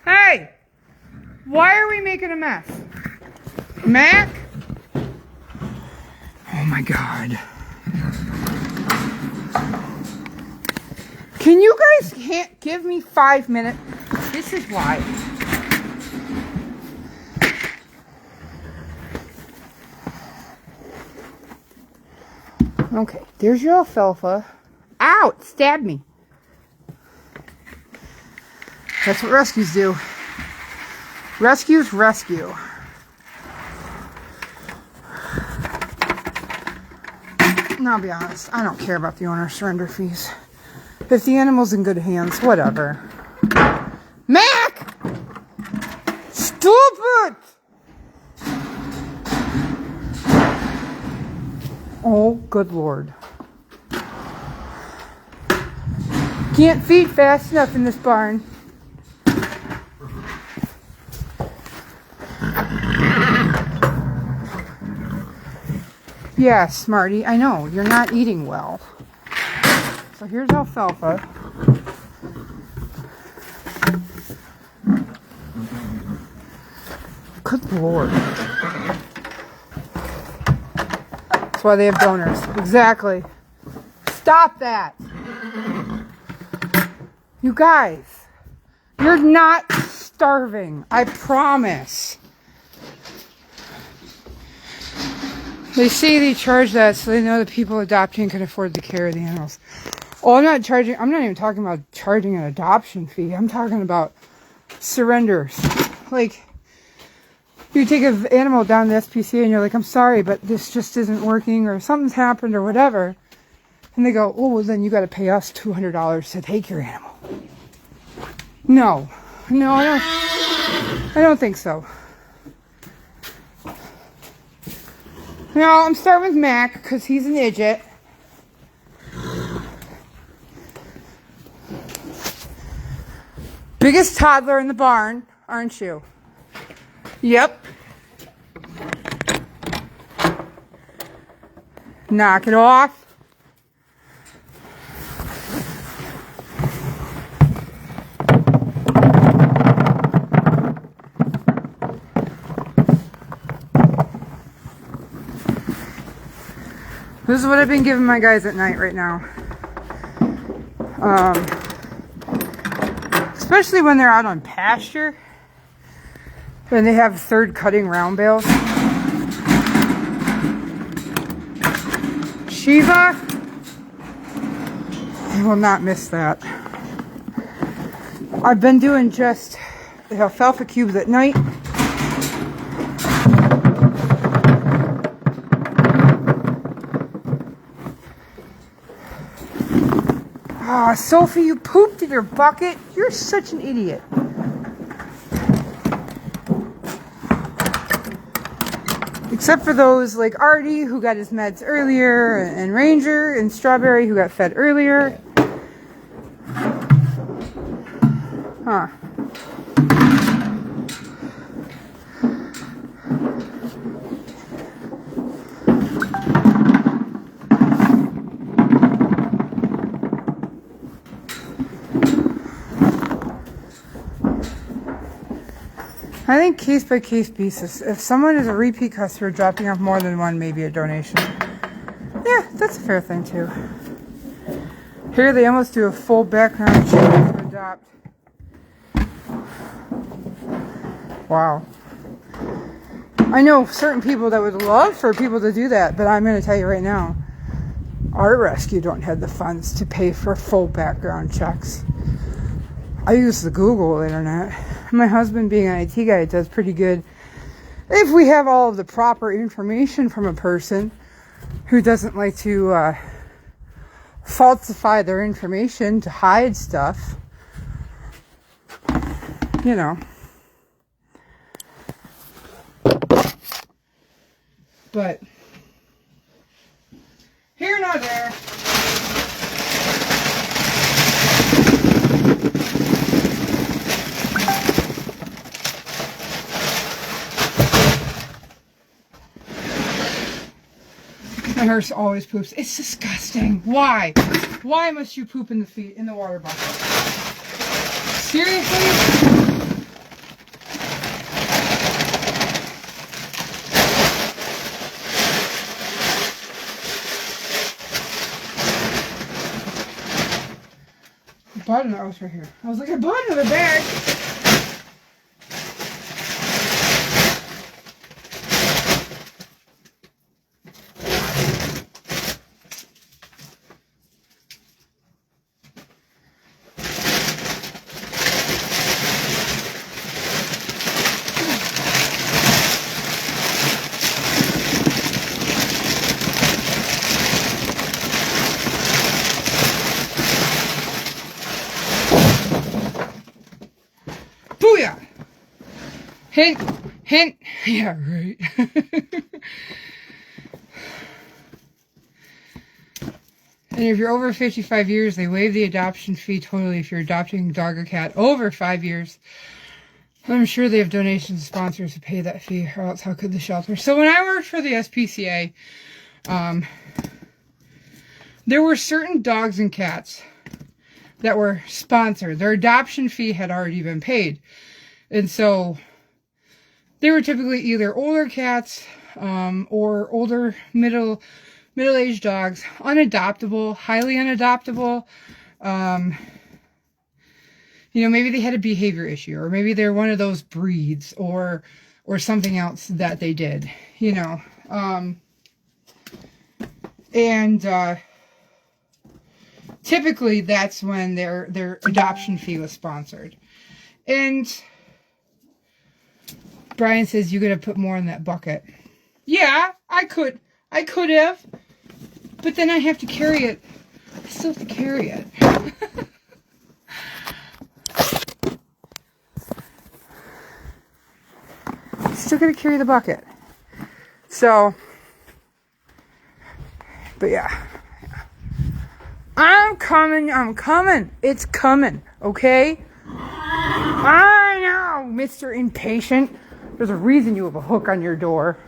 Hey! Why are we making a mess? Mac? Oh my God. Can you guys give me 5 minutes? This is why. Okay, there's your alfalfa. Ow, it stabbed me. That's what rescues do. Rescues rescue. And I'll be honest, I don't care about the owner surrender fees. If the animal's in good hands, whatever. Mac! Stupid! Oh, good Lord. Can't feed fast enough in this barn. Yeah, Smarty, I know, you're not eating well. So here's alfalfa. Good Lord. That's why they have donors. Exactly. Stop that. You guys, you're not starving. I promise. They say they charge that so they know the people adopting can afford the care of the animals. Oh, I'm not even talking about charging an adoption fee. I'm talking about surrenders. Like, you take an animal down to the SPCA and you're like, I'm sorry, but this just isn't working, or something's happened or whatever. And they go, oh, well, then you got to pay us $200 to take your animal. No, I don't think so. No, I'm starting with Mac because he's an idiot. Biggest toddler in the barn, aren't you? Yep. Knock it off. This is what I've been giving my guys at night right now. Especially when they're out on pasture. When they have third cutting round bales. Shiva, you will not miss that. I've been doing just the alfalfa cubes at night. Ah, Sophie, you pooped in your bucket. You're such an idiot. Except for those like Artie, who got his meds earlier, and Ranger and Strawberry, who got fed earlier. Huh. I think case by case basis. If someone is a repeat customer dropping off more than one, maybe a donation. Yeah, that's a fair thing too. Here they almost do a full background check to adopt. Wow. I know certain people that would love for people to do that, but I'm going to tell you right now, our rescue don't have the funds to pay for full background checks. I use the Google internet. My husband, being an IT guy, does pretty good if we have all of the proper information from a person who doesn't like to falsify their information to hide stuff. You know. But here nor there. My horse always poops. It's disgusting. Why? Why must you poop in the water bucket? Seriously? I bought another. Oh, it's right here. I was like, I bought another bag. Booyah! Hint, hint. Yeah, right. And if you're over 55 years, they waive the adoption fee totally if you're adopting a dog or cat over 5 years. I'm sure they have donations and sponsors to pay that fee, or else how could the shelter? So when I worked for the SPCA, there were certain dogs and cats that were sponsored. Their adoption fee had already been paid. And so they were typically either older cats or older middle-aged dogs, unadoptable, highly unadoptable. Maybe they had a behavior issue, or maybe they're one of those breeds, or something else that they did, and typically that's when their adoption fee was sponsored. And Brian says, you gotta put more in that bucket. Yeah, I could have. But then I have to carry it still have to carry it. Still gonna carry the bucket. So, but yeah. I'm coming. It's coming, okay? I know, Mr. Impatient. There's a reason you have a hook on your door.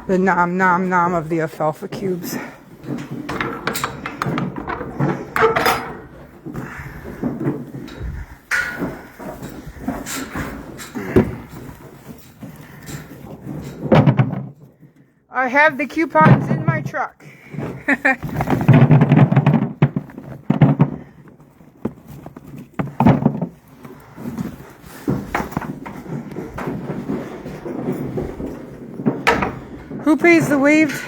The nom nom nom of the alfalfa cubes. I have the coupons in my truck. Who pays the waived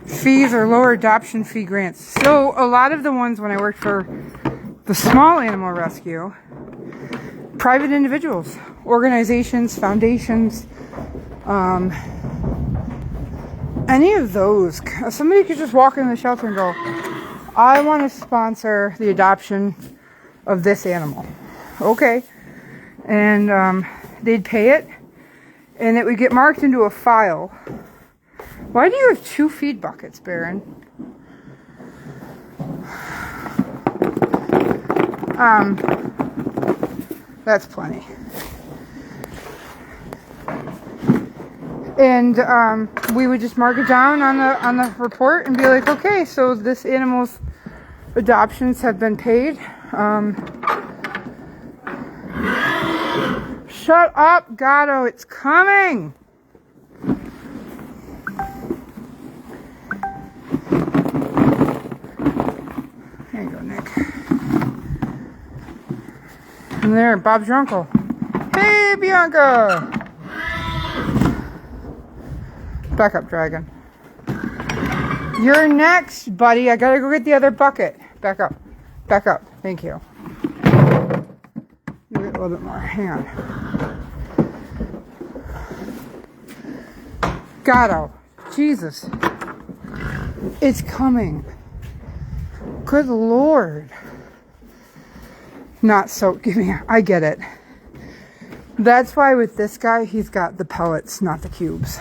fees or lower adoption fee grants? So a lot of the ones when I worked for the small animal rescue, private individuals, organizations, foundations, any of those. Somebody could just walk in the shelter and go, I want to sponsor the adoption of this animal. Okay. And they'd pay it, and it would get marked into a file. Why do you have 2 feed buckets, Baron? That's plenty. And we would just mark it down on the report and be like, okay, so this animal's adoptions have been paid. Shut up, Gatto, it's coming. There you go, Nick. And there, Bob's your uncle. Hey, Bianca. Back up, Dragon. You're next, buddy. I gotta go get the other bucket. Back up. Back up. Thank you. Give it a little bit more. Hang on. Gatto. Jesus. It's coming. Good Lord. Not so. Give me. I get it. That's why with this guy, he's got the pellets, not the cubes.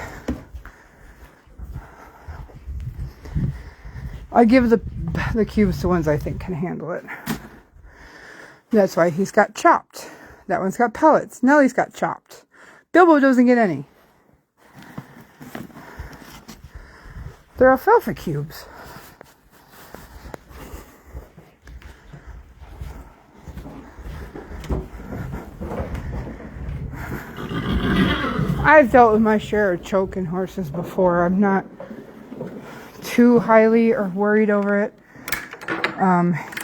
I give the cubes to ones I think can handle it. That's why he's got chopped. That one's got pellets. Nellie's got chopped. Bilbo doesn't get any. They're alfalfa cubes. I've dealt with my share of choking horses before. I'm not too highly or worried over it.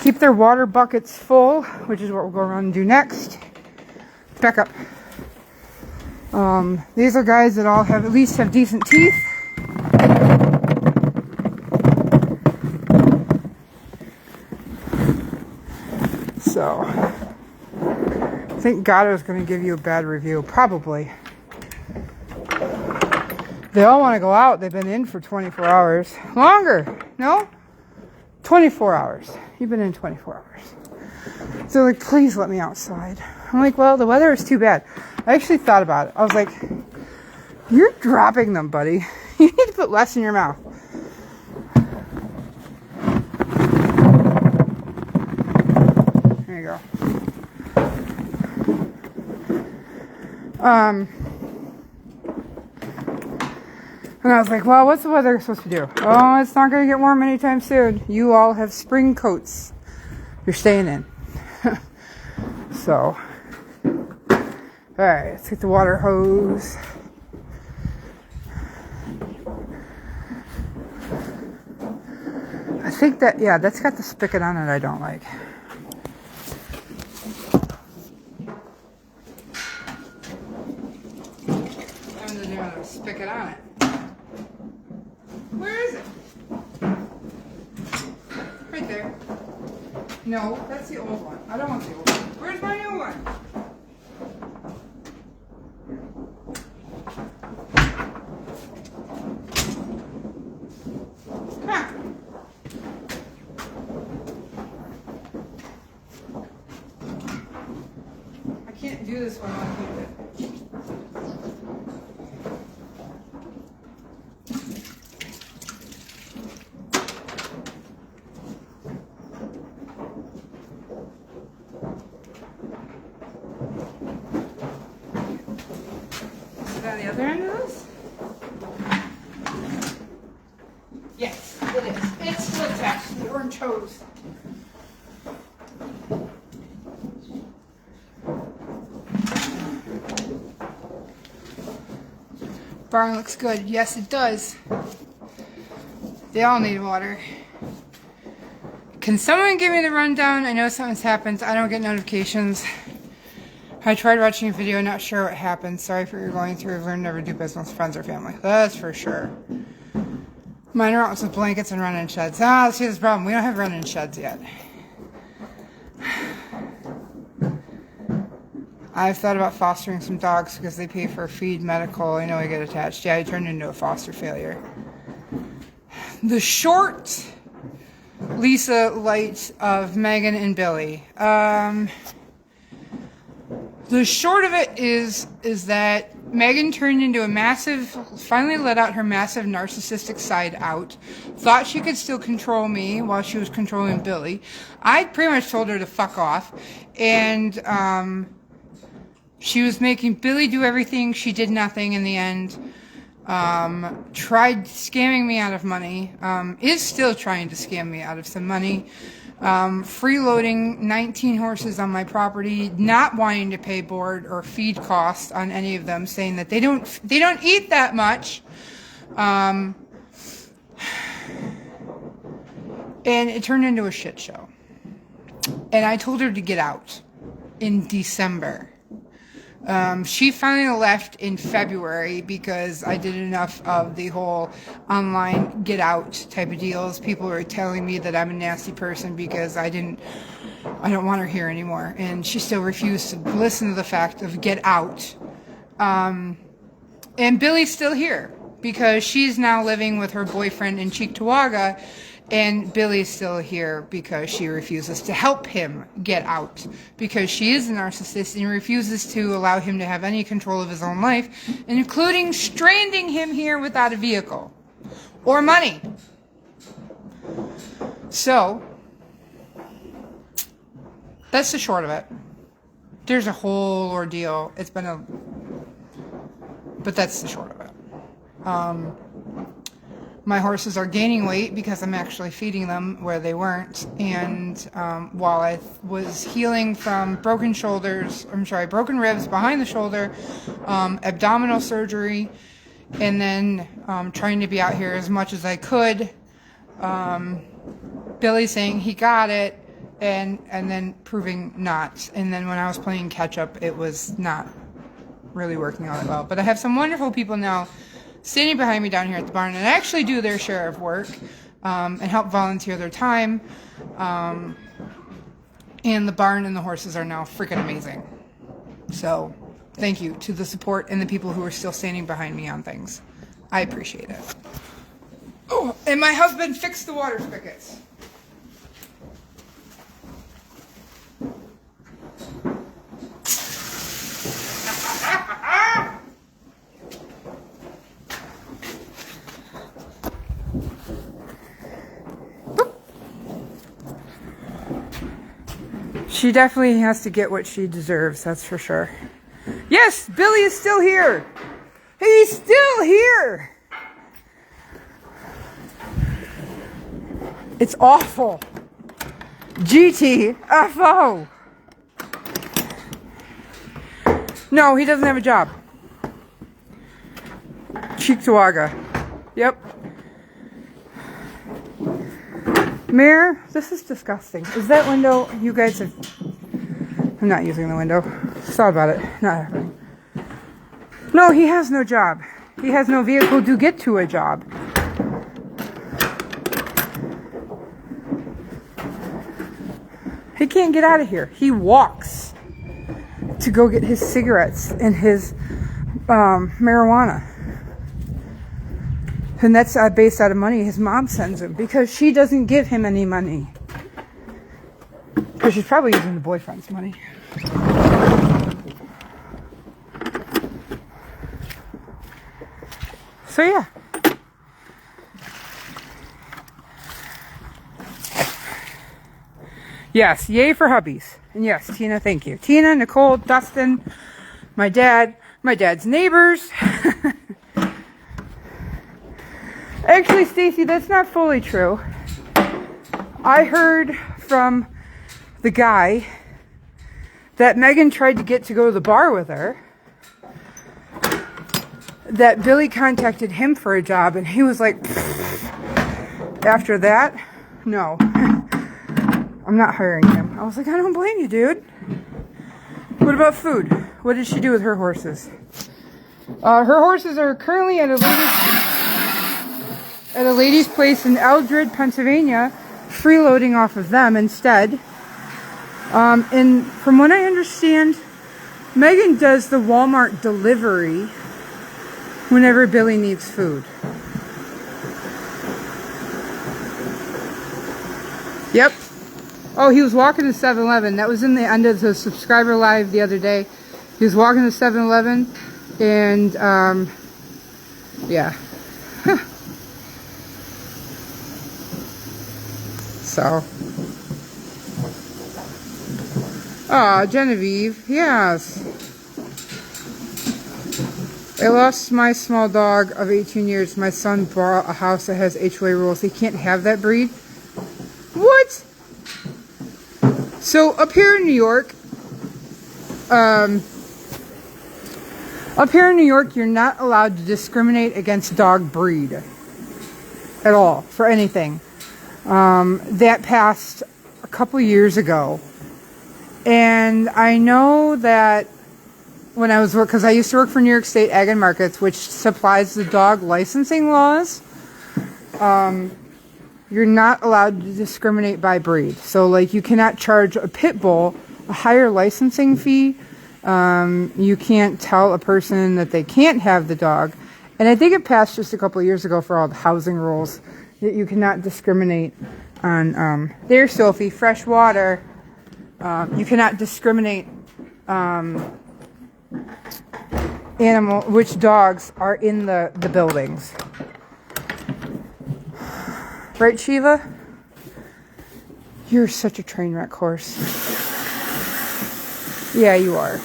Keep their water buckets full, which is what we'll go around and do next. Back up. These are guys that all have at least have decent teeth. So, I think Gatto's going to give you a bad review. Probably. They all want to go out. They've been in for 24 hours. Longer. No? 24 hours. You've been in 24 hours. So like, please let me outside. I'm like, well, the weather is too bad. I actually thought about it. I was like, you're dropping them, buddy. You need to put less in your mouth. There you go. And I was like, well, what's the weather supposed to do? Oh, it's not going to get warm anytime soon. You all have spring coats. You're staying in. So, alright, let's get the water hose. I think that, yeah, that's got the spigot on it I don't like. And then there's a spigot on it. Where is it? Right there. No, that's the old one. I don't want the old one. Where's my new one? do this one. I'll keep it. Is that the other end of this? Yes, it is. It's still attached to the orange hose. Barn looks good. Yes, it does. They all need water. Can someone give me the rundown? I know something's happened. I don't get notifications. I tried watching a video, not sure what happened. Sorry for what you're going through. I've learned never to do business with friends or family. That's for sure. Mine are out with blankets and run-in sheds. Ah, see, this problem. We don't have run-in sheds yet. I've thought about fostering some dogs because they pay for feed, medical. I know I get attached. Yeah, I turned into a foster failure. The short Lisa light of Megan and Billy. The short of it is that Megan turned into a massive, finally let out her massive narcissistic side out. Thought she could still control me while she was controlling Billy. I pretty much told her to fuck off. And she was making Billy do everything. She did nothing in the end. Tried scamming me out of money. Is still trying to scam me out of some money. Freeloading 19 horses on my property, not wanting to pay board or feed costs on any of them, saying that they don't eat that much. And it turned into a shit show. And I told her to get out in December. She finally left in February because I did enough of the whole online get out type of deals. People were telling me that I'm a nasty person because I don't want her here anymore. And she still refused to listen to the fact of get out. And Billy's still here because she's now living with her boyfriend in Cheektowaga. And Billy's still here because she refuses to help him get out. Because she is a narcissist and refuses to allow him to have any control of his own life, including stranding him here without a vehicle or money. So, that's the short of it. There's a whole ordeal. It's been but that's the short of it. My horses are gaining weight because I'm actually feeding them where they weren't. And while I was healing from broken ribs behind the shoulder, abdominal surgery, and then trying to be out here as much as I could, Billy saying he got it, and then proving not. And then when I was playing catch up, it was not really working out well. But I have some wonderful people now standing behind me down here at the barn and actually do their share of work and help volunteer their time. And the barn and the horses are now freaking amazing. So thank you to the support and the people who are still standing behind me on things. I appreciate it. Oh, and my husband fixed the water spigots. She definitely has to get what she deserves, that's for sure. Yes, Billy is still here. He's still here. It's awful. GTFO. No, he doesn't have a job. Cheektowaga. Yep. Mayor, this is disgusting. Is that window, you guys have... I'm not using the window. Thought about it. Not happening. No, he has no job. He has no vehicle to get to a job. He can't get out of here. He walks to go get his cigarettes and his marijuana. And that's based out of money his mom sends him because she doesn't give him any money. Because she's probably using the boyfriend's money. So yeah. Yes, yay for hubbies. And yes, Tina, thank you. Tina, Nicole, Dustin, my dad, my dad's neighbors. Actually, Stacy, that's not fully true. I heard from the guy that Megan tried to get to go to the bar with her, that Billy contacted him for a job, and he was like, after that, no. I'm not hiring him. I was like, I don't blame you, dude. What about food? What did she do with her horses? Her horses are currently at a lady's place in Eldred, Pennsylvania, freeloading off of them instead. And from what I understand, Megan does the Walmart delivery whenever Billy needs food. Yep. Oh, he was walking to 7-Eleven. That was in the end of the subscriber live the other day. He was walking to 7-Eleven, and yeah. So. Aw, Genevieve. Yes. I lost my small dog of 18 years. My son bought a house that has HOA rules. He can't have that breed. What? So up here in New York, you're not allowed to discriminate against dog breed at all for anything. That passed a couple years ago, and I know that when I was because I used to work for New York State Ag and Markets, which supplies the dog licensing laws. You're not allowed to discriminate by breed. So, like, you cannot charge a pit bull a higher licensing fee. You can't tell a person that they can't have the dog. And I think it passed just a couple of years ago for all the housing rules that you cannot discriminate on. There's Sophie, fresh water. You cannot discriminate which dogs are in the buildings. Right, Shiva? You're such a train wreck horse. Yeah, you are.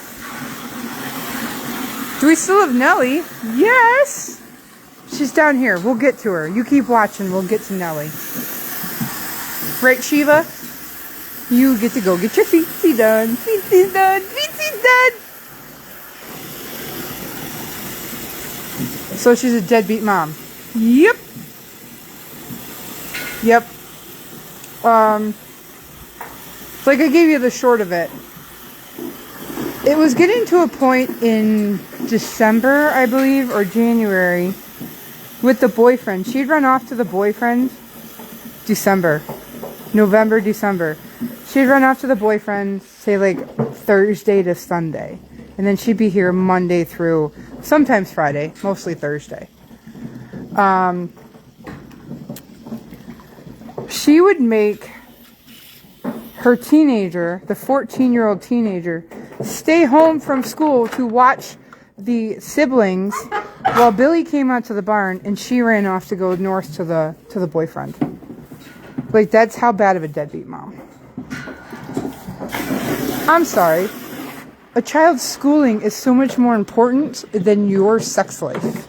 Do we still have Nellie? Yes! She's down here. We'll get to her. You keep watching. We'll get to Nellie. Right, Shiva? You get to go get your feetsies done. Feetsies done. Feetsies done. So she's a deadbeat mom. Yep. Yep. Like I gave you the short of it. It was getting to a point in December, I believe, or January, with the boyfriend. She'd run off to the boyfriend November, December. She'd run off to the boyfriend, say like Thursday to Sunday. And then she'd be here Monday through, sometimes Friday, mostly Thursday. She would make her teenager, the 14-year-old teenager, stay home from school to watch the siblings while Billy came out to the barn and she ran off to go north to the boyfriend. Like, that's how bad of a deadbeat mom. I'm sorry. A child's schooling is so much more important than your sex life.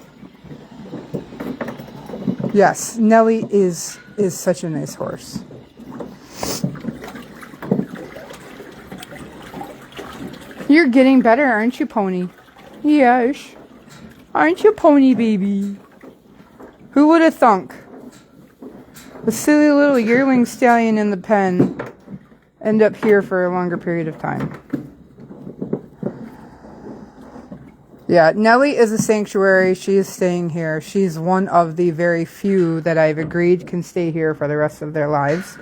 Yes, Nellie is such a nice horse. You're getting better, aren't you, Pony? Yes. Aren't you, Pony baby? Who would have thunk? The silly little yearling stallion in the pen end up here for a longer period of time. Yeah, Nellie is a sanctuary. She is staying here. She's one of the very few that I've agreed can stay here for the rest of their lives.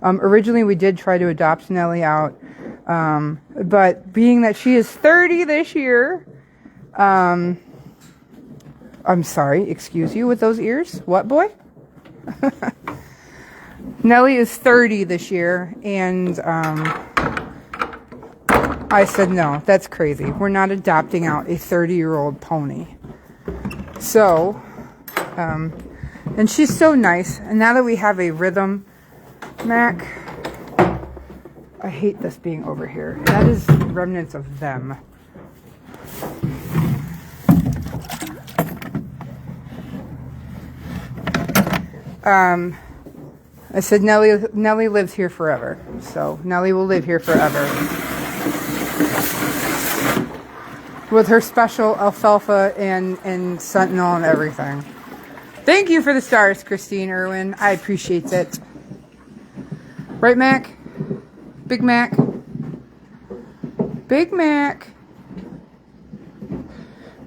Originally, we did try to adopt Nellie out, but being that she is 30 this year, I'm sorry, excuse you with those ears. What, boy? Nellie is 30 this year, and I said, no, that's crazy. We're not adopting out a 30-year-old pony. So, and she's so nice. And now that we have a rhythm, Mac, I hate this being over here. That is remnants of them. I said Nellie lives here forever. So Nellie will live here forever. With her special alfalfa and sentinel and everything. Thank you for the stars, Christine Irwin. I appreciate it. Right, Mac? Big Mac? Big Mac?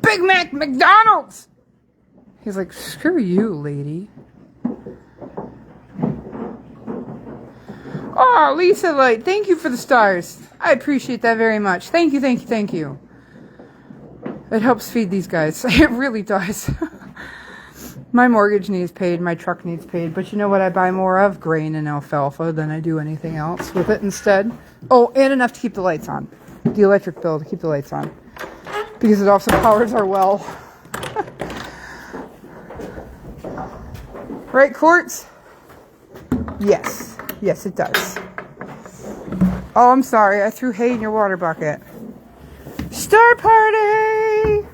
Big Mac McDonald's! He's like, screw you, lady. Oh, Lisa Light, thank you for the stars. I appreciate that very much. Thank you, thank you, thank you. It helps feed these guys. It really does. My mortgage needs paid, my truck needs paid, but you know what I buy more of? Grain and alfalfa than I do anything else with it instead. Oh, and enough to keep the lights on. The electric bill to keep the lights on. Because it also powers our well. Right, Quartz? Yes. Yes, it does. Oh, I'm sorry. I threw hay in your water bucket. Star party!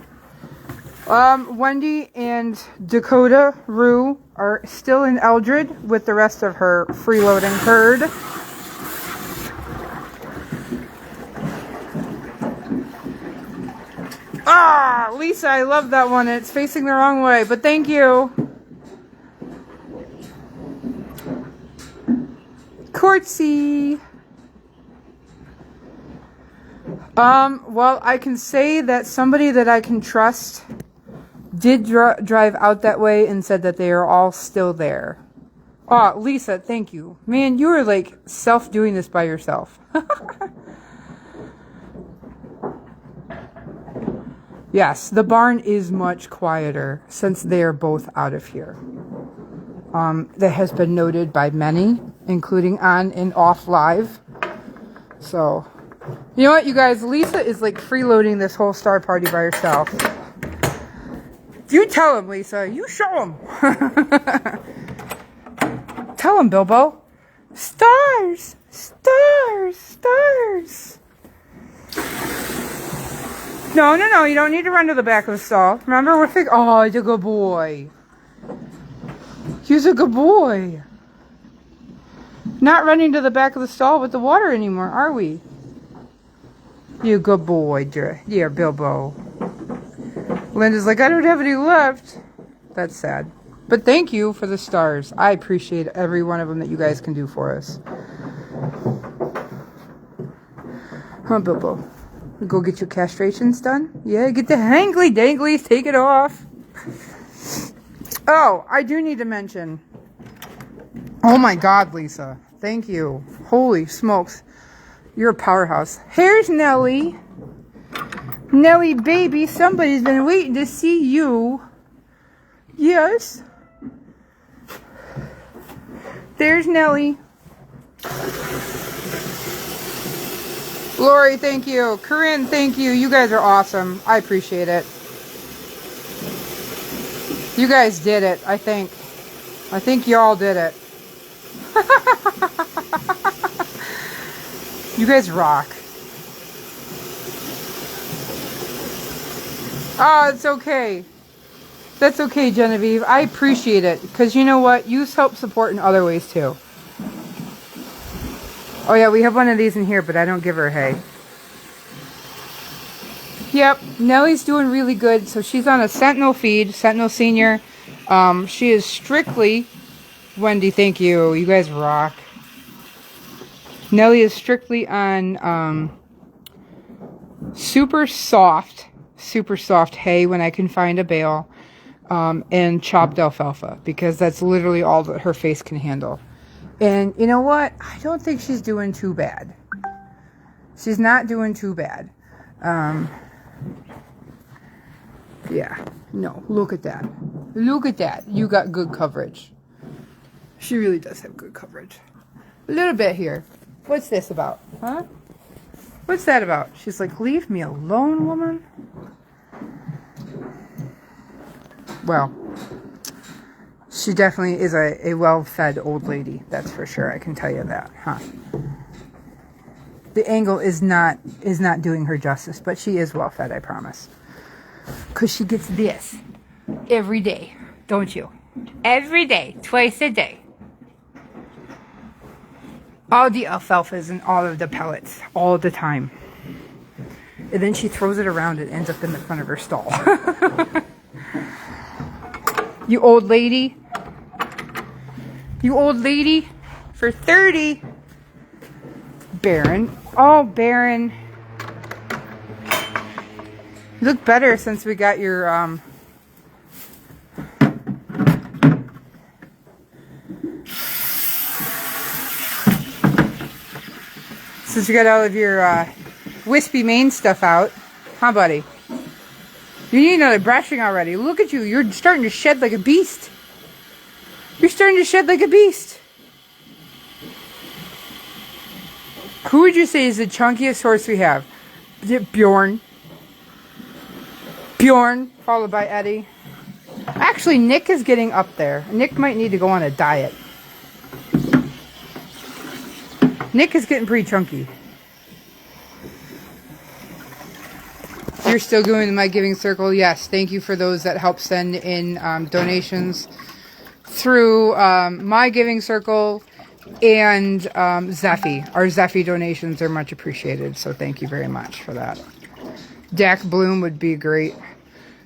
Wendy and Dakota Rue are still in Eldred with the rest of her freeloading herd. Ah, Lisa, I love that one. It's facing the wrong way, but thank you. Courtsy. Well, I can say that somebody that I can trust did drive out that way and said that they are all still there. Oh, Lisa, thank you. Man, you are like doing this by yourself. Yes, the barn is much quieter since they are both out of here. That has been noted by many, including on and off live. So, you know what, you guys? Lisa is like freeloading this whole star party by herself. You tell him, Lisa. You show him. Tell him, Bilbo. Stars, stars, stars. No. You don't need to run to the back of the stall. Remember, we're thinking, oh, he's a good boy. He's a good boy. Not running to the back of the stall with the water anymore, are we? You good boy, dear Bilbo. Linda's like, I don't have any left. That's sad. But thank you for the stars. I appreciate every one of them that you guys can do for us. Huh, Bilbo? Go get your castrations done? Yeah, get the hangly danglies, take it off. Oh, I do need to mention. Oh my God, Lisa. Thank you. Holy smokes. You're a powerhouse. Here's Nellie. Nellie, baby, somebody's been waiting to see you. Yes. There's Nellie. Lori, thank you. Corinne, thank you. You guys are awesome. I appreciate it. You guys did it, I think. I think y'all did it. You guys rock. Oh, it's okay. That's okay, Genevieve. I appreciate it. Because you know what? You help support in other ways, too. Oh, yeah, we have one of these in here, but I don't give her hay. Yep, Nellie's doing really good. So she's on a Sentinel feed, Sentinel Senior. She is strictly... Wendy, thank you. You guys rock. Nellie is strictly on super soft hay when I can find a bale, and chopped alfalfa, because that's literally all that her face can handle. And you know what? I don't think she's doing too bad. She's not doing too bad. Yeah. No, look at that. Look at that. You got good coverage. She really does have good coverage. A little bit here. What's this about? Huh? What's that about? She's like, leave me alone, woman. Well, she definitely is a well-fed old lady. That's for sure. I can tell you that, huh? The angle is not doing her justice, but she is well-fed, I promise. Because she gets this every day, don't you? Every day, twice a day. All the alfalfas and all of the pellets, all the time. And then she throws it around and ends up in the front of her stall. You old lady. You old lady. For 30. Baron. Oh, Baron. You look better since we got your, since you got all of your, wispy mane stuff out. Huh, buddy? You need another brushing already. Look at you. You're starting to shed like a beast. You're starting to shed like a beast. Who would you say is the chunkiest horse we have? Is it Bjorn? Bjorn, followed by Eddie. Actually, Nick is getting up there. Nick might need to go on a diet. Nick is getting pretty chunky. You're still doing the My Giving Circle? Yes. Thank you for those that help send in donations through My Giving Circle and Zeffy. Our Zeffy donations are much appreciated, so thank you very much for that. Dak Bloom would be great.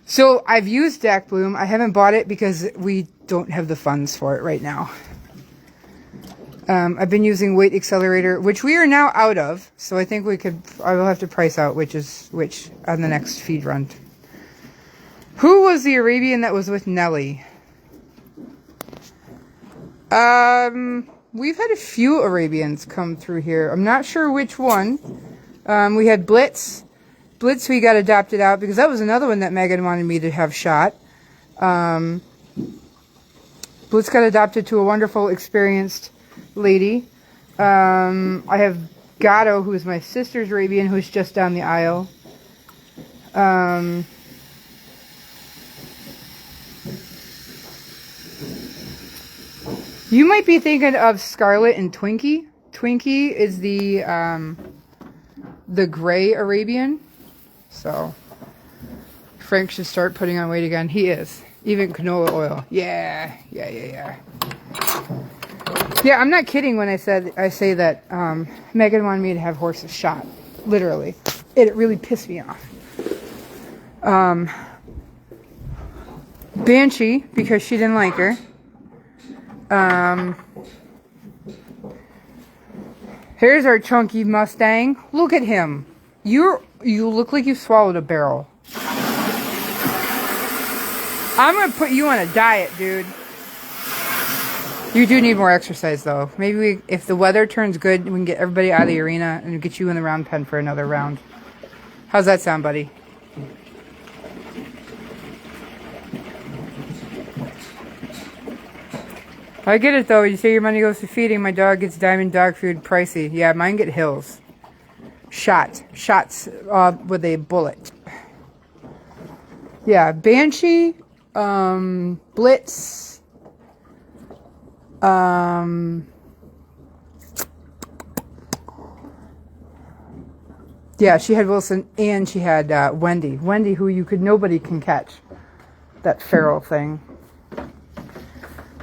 So I've used Dak Bloom. I haven't bought it because we don't have the funds for it right now. I've been using Weight Accelerator, which we are now out of. So I think I will have to price out which is which on the next feed run. Who was the Arabian that was with Nelly? We've had a few Arabians come through here. I'm not sure which one. We had Blitz. Blitz, we got adopted out because that was another one that Megan wanted me to have shot. Blitz got adopted to a wonderful, experienced lady. I have Gatto, who is my sister's Arabian, who's just down the aisle. You might be thinking of Scarlet and Twinkie. Twinkie is the gray Arabian. So Frank should start putting on weight again. He is. Even canola oil. Yeah. Yeah, I'm not kidding when I say that Megan wanted me to have horses shot. Literally. It really pissed me off. Banshee, because she didn't like her. Here's our chunky Mustang. Look at him. You look like you swallowed a barrel. I'm going to put you on a diet, dude. You do need more exercise, though. Maybe if the weather turns good, we can get everybody out of the arena and get you in the round pen for another round. How's that sound, buddy? I get it, though. You say your money goes to feeding. My dog gets diamond dog food, pricey. Yeah, mine get Hills. Shots with a bullet. Yeah, Banshee, Blitz, yeah, she had Wilson and she had Wendy. Wendy, who nobody can catch. That feral thing.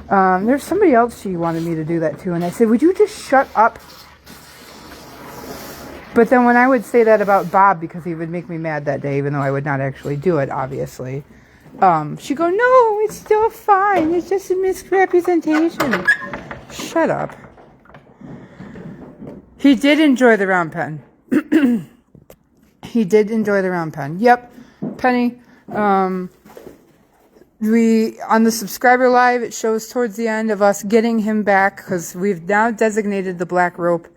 There's somebody else she wanted me to do that to, and I said, would you just shut up? But then when I would say that about Bob, because he would make me mad that day, even though I would not actually do it, obviously, she'd go, no, it's still fine. It's just a misrepresentation. Shut up. He did enjoy the round pen. He did enjoy the round pen. Yep. Penny, on the subscriber live, it shows towards the end of us getting him back, because we've now designated the black rope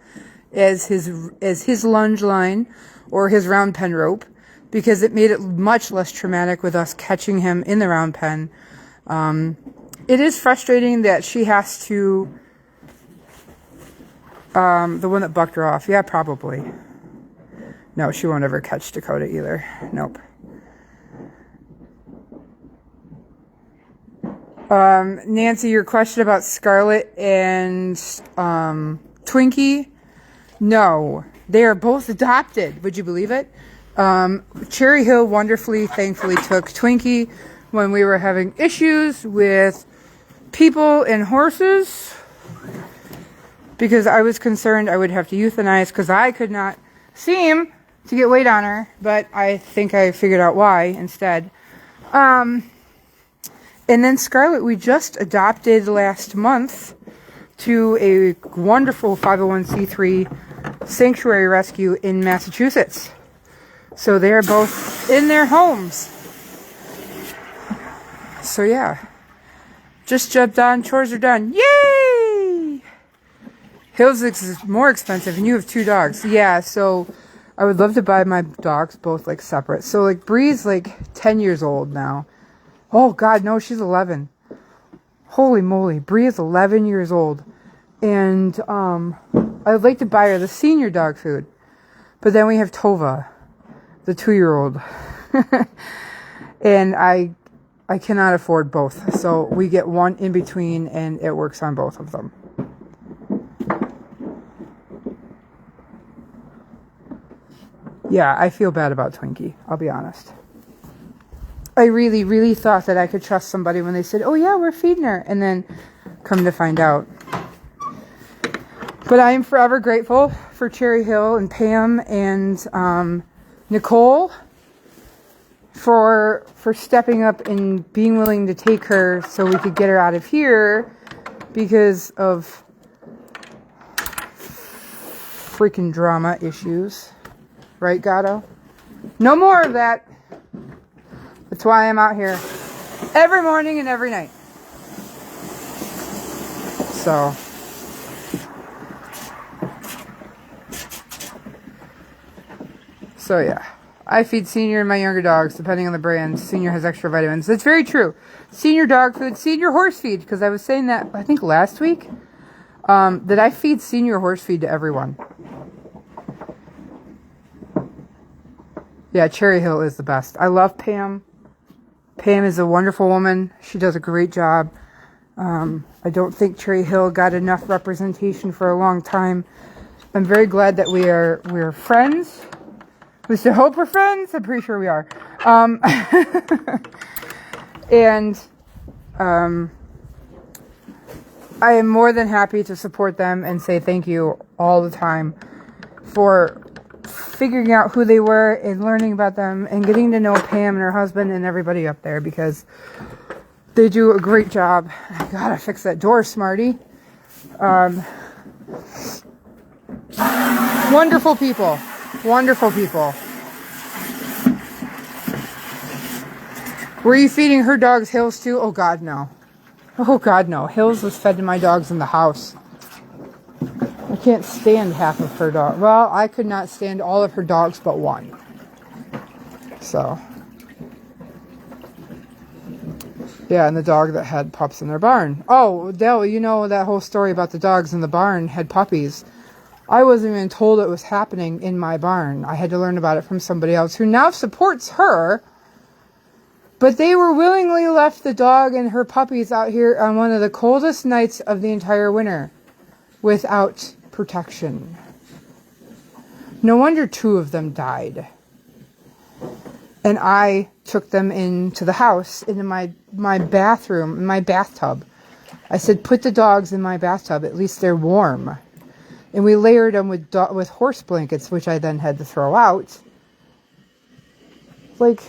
as his lunge line or his round pen rope, because it made it much less traumatic with us catching him in the round pen. It is frustrating that she has to, the one that bucked her off. Yeah, probably. No, she won't ever catch Dakota either. Nope. Nancy, your question about Scarlett and Twinkie. No, they are both adopted. Would you believe it? Cherry Hill wonderfully, thankfully took Twinkie when we were having issues with people and horses, because I was concerned I would have to euthanize because I could not seem to get weight on her, but I think I figured out why instead. And then Scarlett, we just adopted last month to a wonderful 501c3 sanctuary rescue in Massachusetts. So they're both in their homes. So yeah, just jumped on. Chores are done. Yay! Hills is more expensive, and you have 2 dogs. Yeah, so I would love to buy my dogs both like separate. So like Bree's like 10 years old now. Oh God, no, she's 11. Holy moly, Bree is 11 years old, and I would like to buy her the senior dog food, but then we have Tova, the 2-year-old, and I cannot afford both, so we get one in between, and it works on both of them. Yeah, I feel bad about Twinkie, I'll be honest. I really, really thought that I could trust somebody when they said, oh yeah, we're feeding her, and then come to find out. But I am forever grateful for Cherry Hill and Pam and Nicole for stepping up and being willing to take her so we could get her out of here because of freaking drama issues. Right, Gatto? No more of that. That's why I'm out here every morning and every night. So yeah, I feed Senior and my younger dogs, depending on the brand. Senior has extra vitamins. That's very true. Senior dog food, Senior horse feed, because I was saying that, I think last week, that I feed Senior horse feed to everyone. Yeah, Cherry Hill is the best. I love Pam. Pam is a wonderful woman. She does a great job. I don't think Cherry Hill got enough representation for a long time. I'm very glad that we're friends. We still hope we're friends. I'm pretty sure we are. And I am more than happy to support them and say thank you all the time for figuring out who they were and learning about them and getting to know Pam and her husband and everybody up there, because they do a great job. I gotta fix that door, Smarty. Wonderful people. Wonderful people. Were you feeding her dogs Hills too? Oh God, no. Oh God, no. Hills was fed to my dogs in the house. I can't stand half of her dog. Well, I could not stand all of her dogs but one. So. Yeah, and the dog that had pups in their barn. Oh, Dale, you know that whole story about the dogs in the barn had puppies. I wasn't even told it was happening in my barn. I had to learn about it from somebody else who now supports her. But they were willingly left the dog and her puppies out here on one of the coldest nights of the entire winter without protection. No wonder 2 of them died. And I took them into the house, into my bathroom, my bathtub. I said, put the dogs in my bathtub. At least they're warm. And we layered them with horse blankets, which I then had to throw out. Like,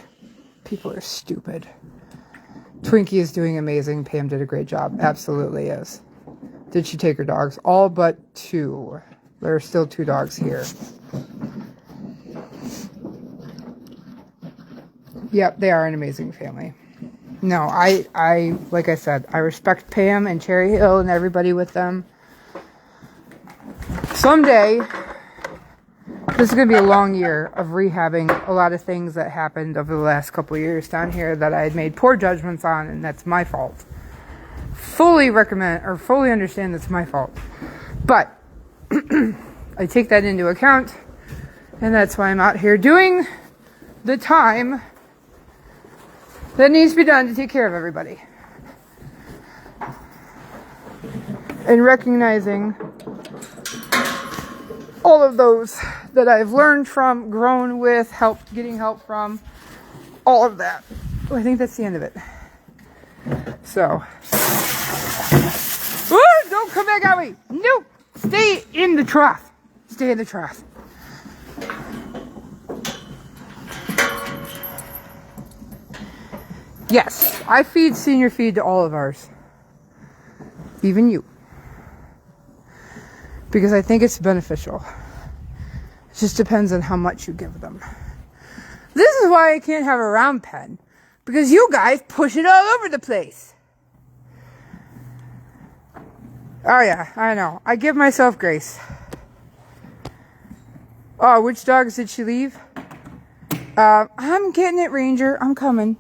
people are stupid. Twinkie is doing amazing. Pam did a great job. Absolutely is. Did she take her dogs? All but 2. There are still 2 dogs here. Yep, they are an amazing family. No, I like I said, I respect Pam and Cherry Hill and everybody with them. Someday, this is going to be a long year of rehabbing a lot of things that happened over the last couple of years down here that I had made poor judgments on, and that's my fault. Fully understand that's my fault. But I take that into account, And that's why I'm out here doing the time that needs to be done to take care of everybody. And recognizing all of those that I've learned from, grown with, getting help from, all of that. I think that's the end of it. So, don't come back at me. Nope. Stay in the trough. Stay in the trough. Yes, I feed senior feed to all of ours. Even you. Because I think it's beneficial. It just depends on how much you give them. This is why I can't have a round pen. Because you guys push it all over the place. Oh yeah, I know. I give myself grace. Oh, which dogs did she leave? I'm getting it, Ranger. I'm coming.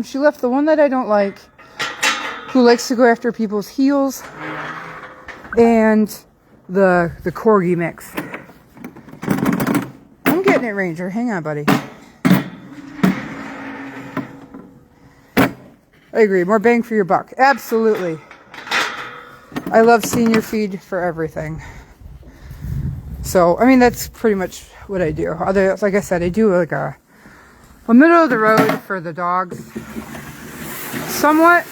She left the one that I don't like, who likes to go after people's heels, and the corgi mix. I'm getting it, Ranger. Hang on, buddy. I agree. More bang for your buck. Absolutely. I love senior feed for everything. So, I mean, that's pretty much what I do. Like I said, I do like a middle of the road for the dogs. Somewhat.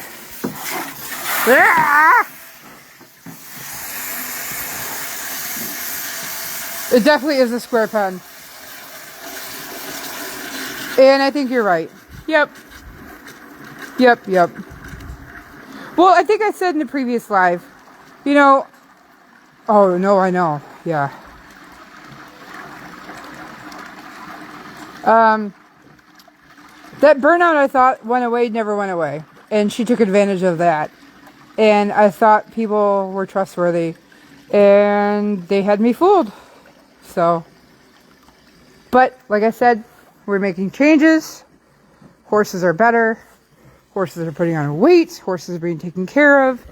It definitely is a square pen. And I think you're right. Yep. Well, I think I said in the previous live, oh, no, I know. Yeah. That burnout I thought went away, never went away. And she took advantage of that. And I thought people were trustworthy. And they had me fooled. So. But, like I said, we're making changes. Horses are better. Horses are putting on weight. Horses are being taken care of.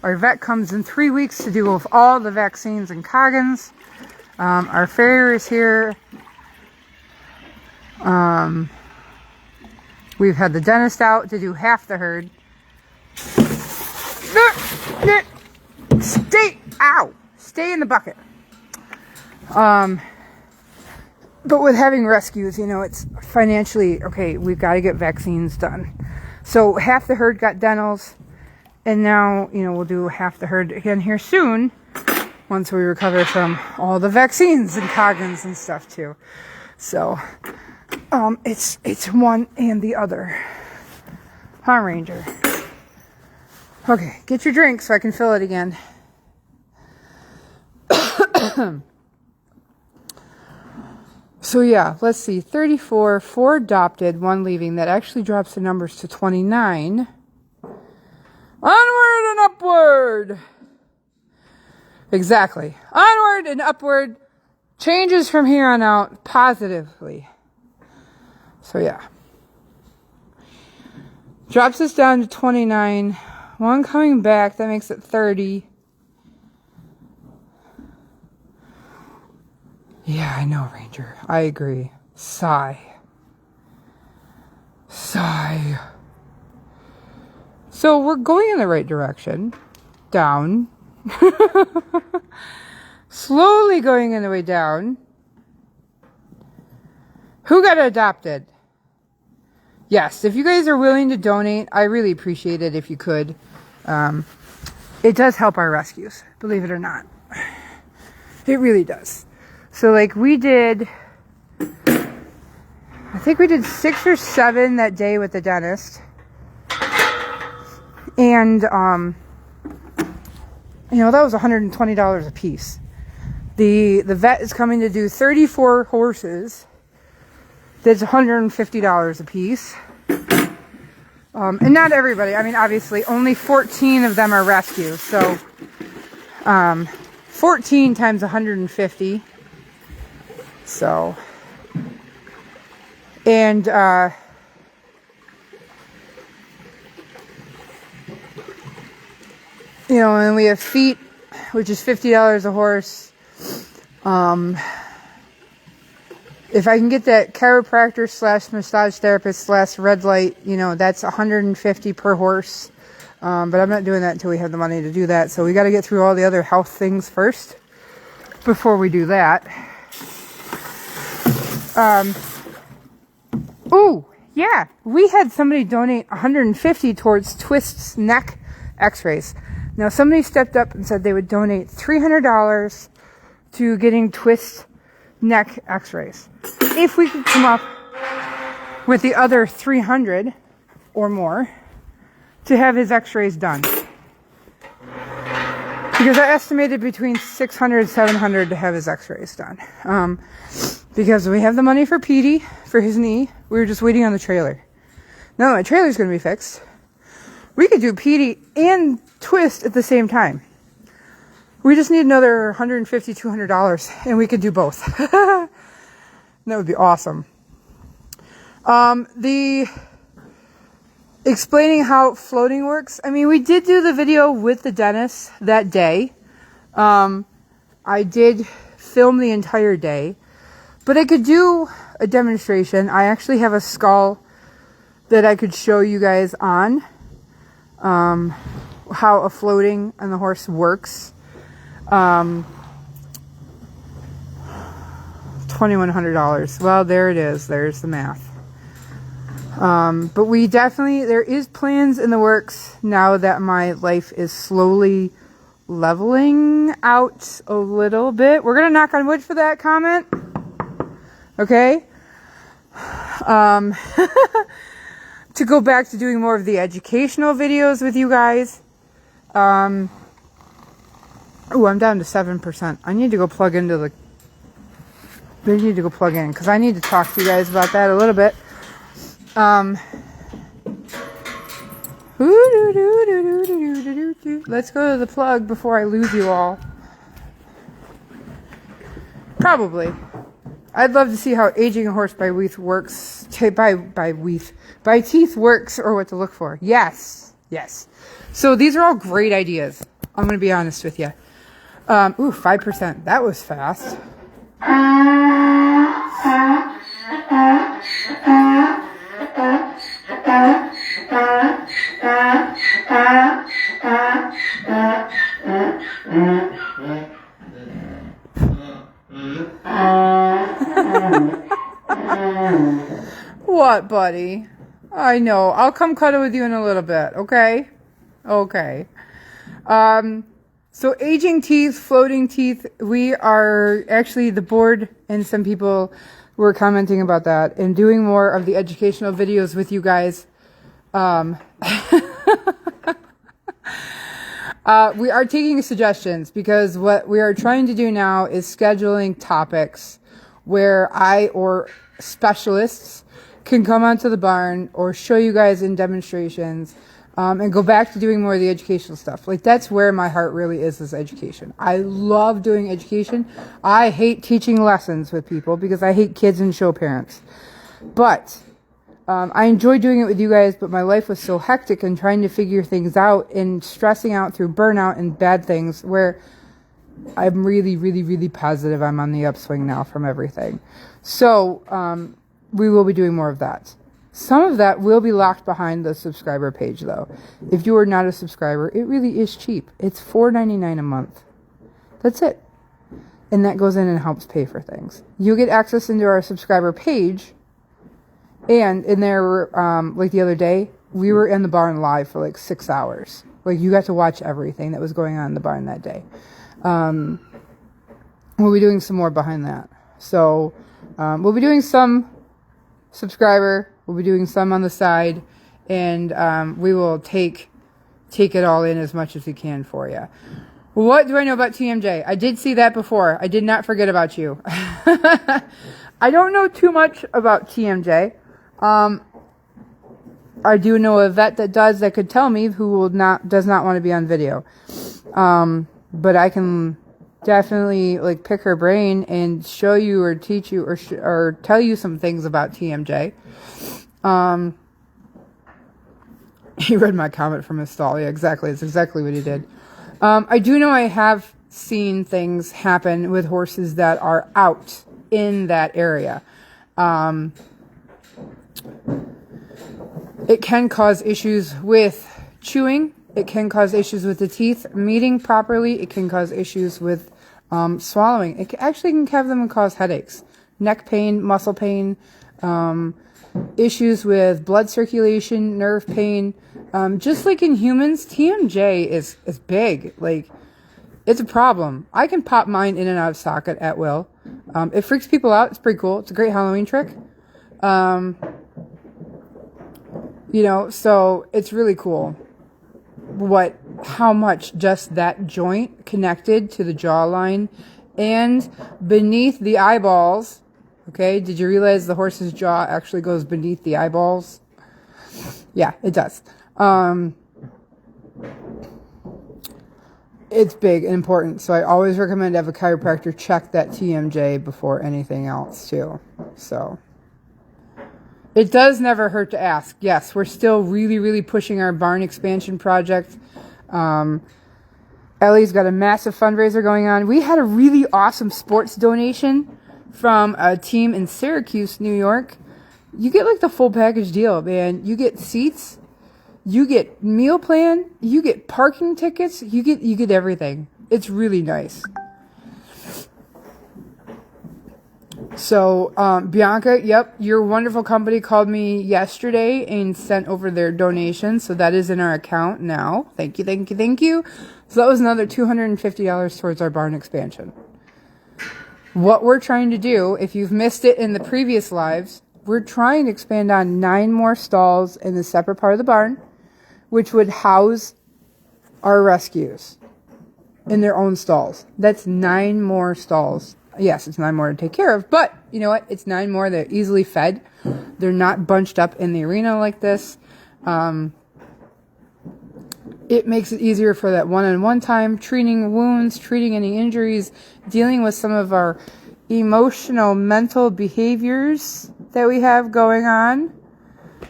Our vet comes in 3 weeks to do with all the vaccines and Coggins. Our farrier is here. We've had the dentist out to do half the herd. Stay in the bucket. But with having rescues, it's financially, okay, we've got to get vaccines done. So half the herd got dentals, and now, we'll do half the herd again here soon, once we recover from all the vaccines and Coggins and stuff too. So, it's one and the other. Huh, Ranger? Okay, get your drink so I can fill it again. So yeah, let's see, 34, 4 adopted, 1 leaving. That actually drops the numbers to 29. Onward and upward! Exactly. Onward and upward. Changes from here on out positively. So yeah. Drops us down to 29. 1 coming back, that makes it 30. Yeah, I know, Ranger. I agree. Sigh. So we're going in the right direction. Down. Slowly going in the way down. Who got adopted? Yes, if you guys are willing to donate, I really appreciate it if you could. It does help our rescues, believe it or not. It really does. So like I think we did 6 or 7 that day with the dentist. And, that was $120 a piece. The vet is coming to do 34 horses. That's $150 a piece. And not everybody. I mean, obviously, only 14 of them are rescues. So, 14 times 150. So, and, and we have feet, which is $50 a horse. if I can get that chiropractor / massage therapist / red light, you know, that's $150 per horse. But I'm not doing that until we have the money to do that. So we got to get through all the other health things first before we do that. Oh, yeah. We had somebody donate $150 towards Twist's neck x-rays. Now, somebody stepped up and said they would donate $300 to getting Twist's neck x-rays. If we could come up with the other $300 or more to have his x-rays done. Because I estimated between $600 and $700 to have his x-rays done. Because we have the money for Petey, for his knee. We were just waiting on the trailer. Now my trailer's going to be fixed. We could do Petey and Twist at the same time. We just need another $150, $200, and we could do both. That would be awesome. The explaining how floating works. I mean, we did do the video with the dentist that day. I did film the entire day, but I could do a demonstration. I actually have a skull that I could show you guys on how a floating on the horse works. $2,100. Well, there it is. There's the math. But we definitely, there is plans in the works now that my life is slowly leveling out a little bit. We're going to knock on wood for that comment. Okay. To go back to doing more of the educational videos with you guys. Oh, I'm down to 7%. I need to go plug into the, I need to go plug in because I need to talk to you guys about that a little bit. Let's go to the plug before I lose you all. Probably. I'd love to see how aging a horse by teeth works, by teeth works, or what to look for. Yes. So these are all great ideas. I'm going to be honest with you. 5%. That was fast. What, buddy? I know. I'll come cuddle with you in a little bit, okay? Okay. So aging teeth, floating teeth, we are actually, the board and some people were commenting about that and doing more of the educational videos with you guys. We are taking suggestions because what we are trying to do now is scheduling topics where I or specialists can come onto the barn or show you guys in demonstrations, and go back to doing more of the educational stuff. Like, that's where my heart really is education. I love doing education. I hate teaching lessons with people because I hate kids and show parents. But I enjoy doing it with you guys, but my life was so hectic and trying to figure things out and stressing out through burnout and bad things where I'm really, really, really positive I'm on the upswing now from everything. So we will be doing more of that. Some of that will be locked behind the subscriber page, though. If you are not a subscriber, it really is cheap. It's $4.99 a month. That's it. And that goes in and helps pay for things. You get access into our subscriber page. And in there, like the other day, we were in the barn live for like 6 hours. Like, you got to watch everything that was going on in the barn that day. We'll be doing some more behind that. So we'll be doing some subscriber. We'll be doing some on the side, and we will take it all in as much as we can for you. What do I know about TMJ? I did see that before. I did not forget about you. I don't know too much about TMJ. I do know a vet that could tell me who does not want to be on video. But I can definitely like pick her brain and show you or teach you or tell you some things about TMJ. He read my comment from his stall. Yeah, exactly. It's exactly what he did. I do know I have seen things happen with horses that are out in that area. It can cause issues with chewing. It can cause issues with the teeth meeting properly. It can cause issues with swallowing. It actually can have them cause headaches, neck pain, muscle pain, issues with blood circulation, nerve pain. Just like in humans, TMJ is big. Like, it's a problem. I can pop mine in and out of socket at will. It freaks people out. It's pretty cool. It's a great Halloween trick. So it's really cool how much just that joint connected to the jawline and beneath the eyeballs. Okay, did you realize the horse's jaw actually goes beneath the eyeballs? Yeah, it does. It's big and important, so I always recommend to have a chiropractor check that TMJ before anything else too. So it does never hurt to ask. Yes, we're still really, really pushing our barn expansion project. Ellie's got a massive fundraiser going on. We had a really awesome sports donation from a team in Syracuse, New York. You get like the full package deal, man. You get seats, you get meal plan, you get parking tickets, you get everything. It's really nice. So, Bianca, yep, your wonderful company called me yesterday and sent over their donation. So that is in our account now. Thank you, thank you, thank you. So that was another $250 towards our barn expansion. What we're trying to do, if you've missed it in the previous lives, we're trying to expand on 9 more stalls in the separate part of the barn, which would house our rescues in their own stalls. That's 9 more stalls. Yes, it's 9 more to take care of, but you know what? It's 9 more. They're easily fed. They're not bunched up in the arena like this. It makes it easier for that one-on-one time, treating wounds, treating any injuries, dealing with some of our emotional, mental behaviors that we have going on.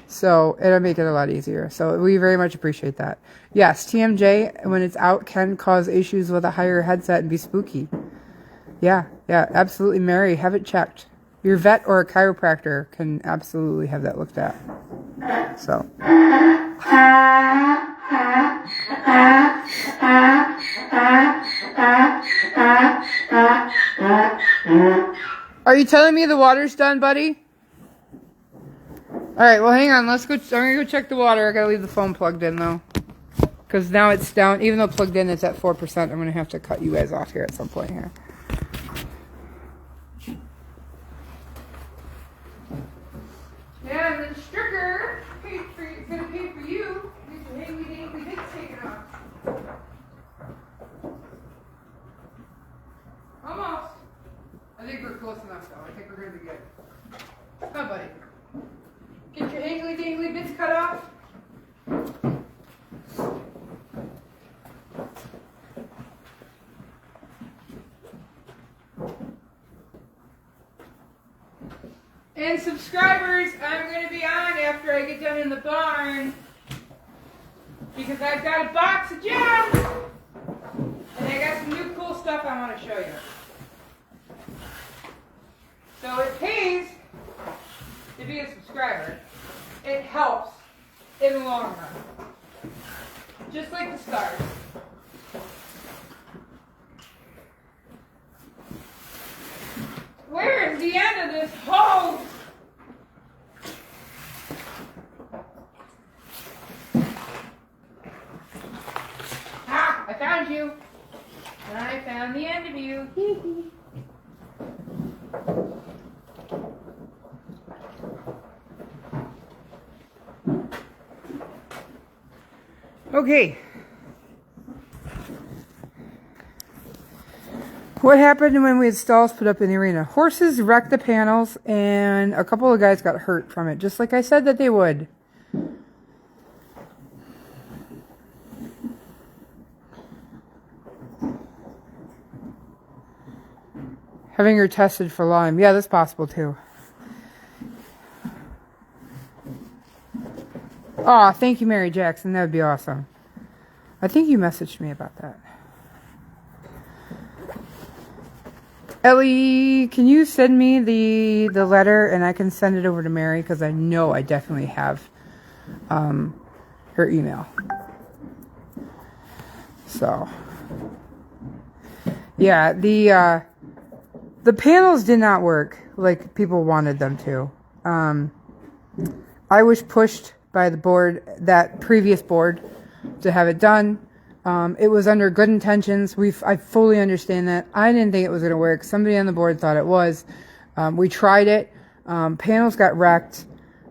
So it'll make it a lot easier. So we very much appreciate that. Yes, TMJ, when it's out, can cause issues with a higher headset and be spooky. Yeah, absolutely, Mary. Have it checked. Your vet or a chiropractor can absolutely have that looked at. So. Are you telling me the water's done, buddy? Alright, well hang on, I'm gonna go check the water. I gotta leave the phone plugged in though. Because now it's down, even though plugged in it's at 4%, I'm gonna have to cut you guys off here at some point here. Yeah, and then Stricker is gonna pay for you. These hangy-dangy bits taken off. Almost. I think we're close enough though. I think we're gonna be good. Come on, buddy. Get your hangy-dangy bits cut off. And subscribers, I'm going to be on after I get done in the barn because I've got a box of gems and I got some new cool stuff I want to show you. So it pays to be a subscriber. It helps in the long run. Just like the stars. Where is the end of this hose? Ah, I found you. I found the end of you. Okay. What happened when we had stalls put up in the arena? Horses wrecked the panels and a couple of guys got hurt from it, just like I said that they would. Having her tested for Lyme. Yeah, that's possible too. Aw, thank you, Mary Jackson. That would be awesome. I think you messaged me about that. Ellie, can you send me the letter and I can send it over to Mary, because I know I definitely have her email. So yeah, the panels did not work like people wanted them to. I was pushed by the board, that previous board, to have it done. It was under good intentions. I fully understand that. I didn't think it was going to work. Somebody on the board thought it was. We tried it. Panels got wrecked.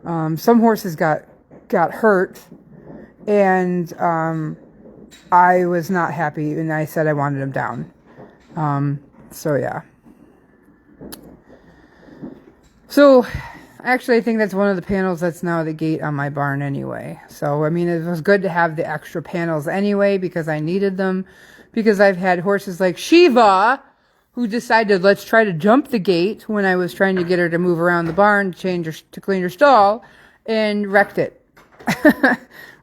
Some horses got hurt. And I was not happy, and I said I wanted them down. So yeah. So actually, I think that's one of the panels that's now the gate on my barn anyway. So, I mean, it was good to have the extra panels anyway, because I needed them. Because I've had horses like Shiva, who decided, let's try to jump the gate when I was trying to get her to move around the barn to clean her stall, and wrecked it.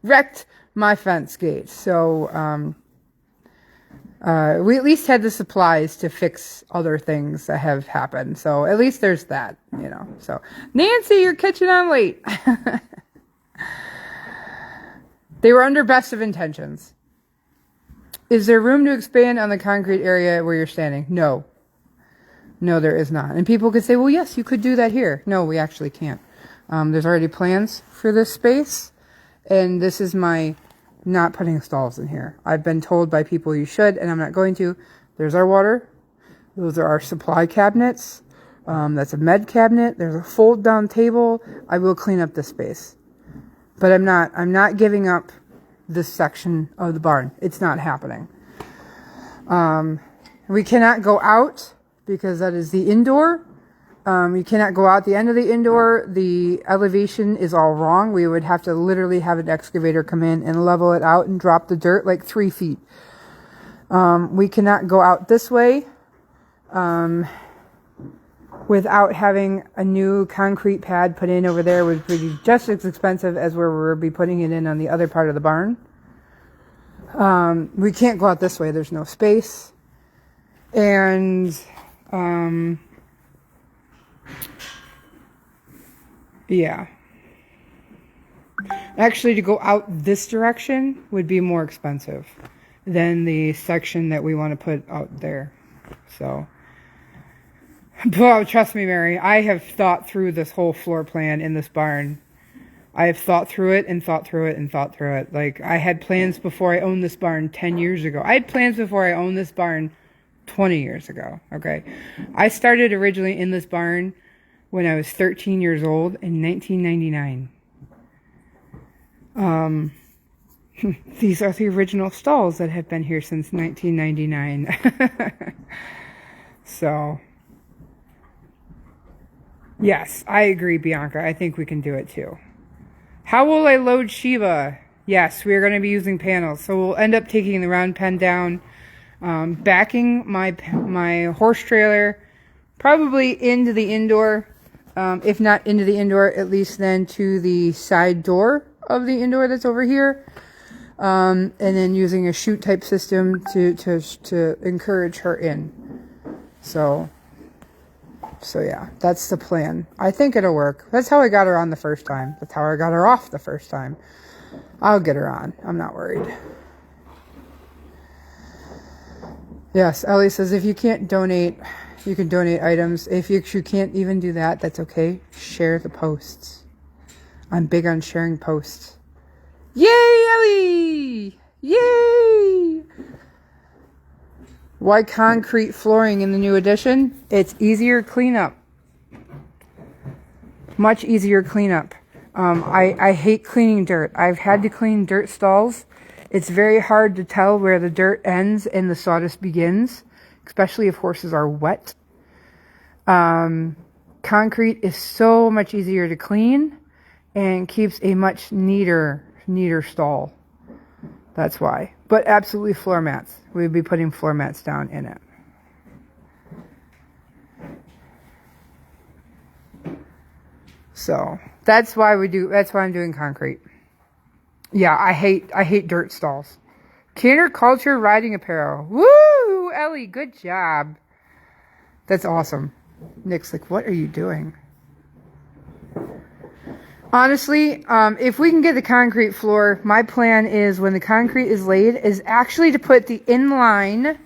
Wrecked my fence gate. So, we at least had the supplies to fix other things that have happened. So at least there's that, you know. So, Nancy, you're catching on late. They were under best of intentions. Is there room to expand on the concrete area where you're standing? No. No, there is not. And people could say, well, yes, you could do that here. No, we actually can't. There's already plans for this space. And this is my not putting stalls in here. I've been told by people you should, and I'm not going to. There's our water. Those are our supply cabinets. That's a med cabinet. There's a fold down table. I will clean up this space. But I'm not giving up this section of the barn. It's not happening. We cannot go out because that is the indoor. You cannot go out the end of the indoor. The elevation is all wrong. We would have to literally have an excavator come in and level it out and drop the dirt like 3 feet. We cannot go out this way without having a new concrete pad put in over there, which would be just as expensive as where we'll be putting it in on the other part of the barn. We can't go out this way. There's no space. And yeah. Actually, to go out this direction would be more expensive than the section that we want to put out there. So, but trust me, Mary, I have thought through this whole floor plan in this barn. I have thought through it and thought through it and thought through it. Like, I had plans before I owned this barn 10 years ago. I had plans before I owned this barn 20 years ago. Okay. I started originally in this barn when I was 13 years old in 1999. These are the original stalls that have been here since 1999. So, yes, I agree, Bianca. I think we can do it too. How will I load Shiva? Yes, we are going to be using panels. So we'll end up taking the round pen down, backing my horse trailer probably into the indoor. If not into the indoor, at least then to the side door of the indoor that's over here. And then using a chute type system to encourage her in. So yeah, that's the plan. I think it'll work. That's how I got her on the first time. That's how I got her off the first time. I'll get her on. I'm not worried. Yes, Ellie says if you can't donate, you can donate items. If you can't even do that, that's okay. Share the posts. I'm big on sharing posts. Yay, Ellie! Yay! Why concrete flooring in the new addition? It's easier cleanup. Much easier cleanup. I hate cleaning dirt. I've had to clean dirt stalls. It's very hard to tell where the dirt ends and the sawdust begins, especially if horses are wet. Concrete is so much easier to clean and keeps a much neater stall. That's why. But absolutely floor mats. We'd be putting floor mats down in it. So that's why I'm doing concrete. Yeah, I hate dirt stalls. Canter culture riding apparel. Woo! Ellie, good job. That's awesome. Nick's like, what are you doing? Honestly, if we can get the concrete floor, my plan is when the concrete is laid is actually to put the inline.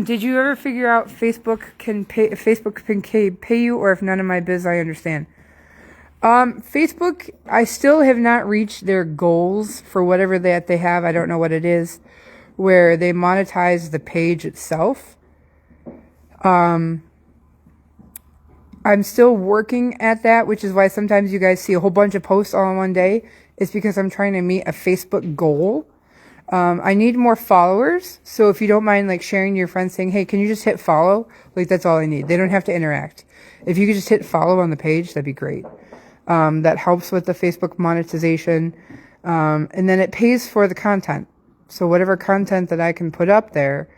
Did you ever figure out Facebook can pay you, or if none of my biz, I understand. Facebook, I still have not reached their goals for whatever that they have. I don't know what it is, where they monetize the page itself. I'm still working at that, which is why sometimes you guys see a whole bunch of posts all in one day. It's because I'm trying to meet a Facebook goal. I need more followers. So if you don't mind like sharing to your friends saying, hey, can you just hit follow? Like that's all I need. They don't have to interact. If you could just hit follow on the page, that'd be great. That helps with the Facebook monetization. And then it pays for the content. So whatever content that I can put up there,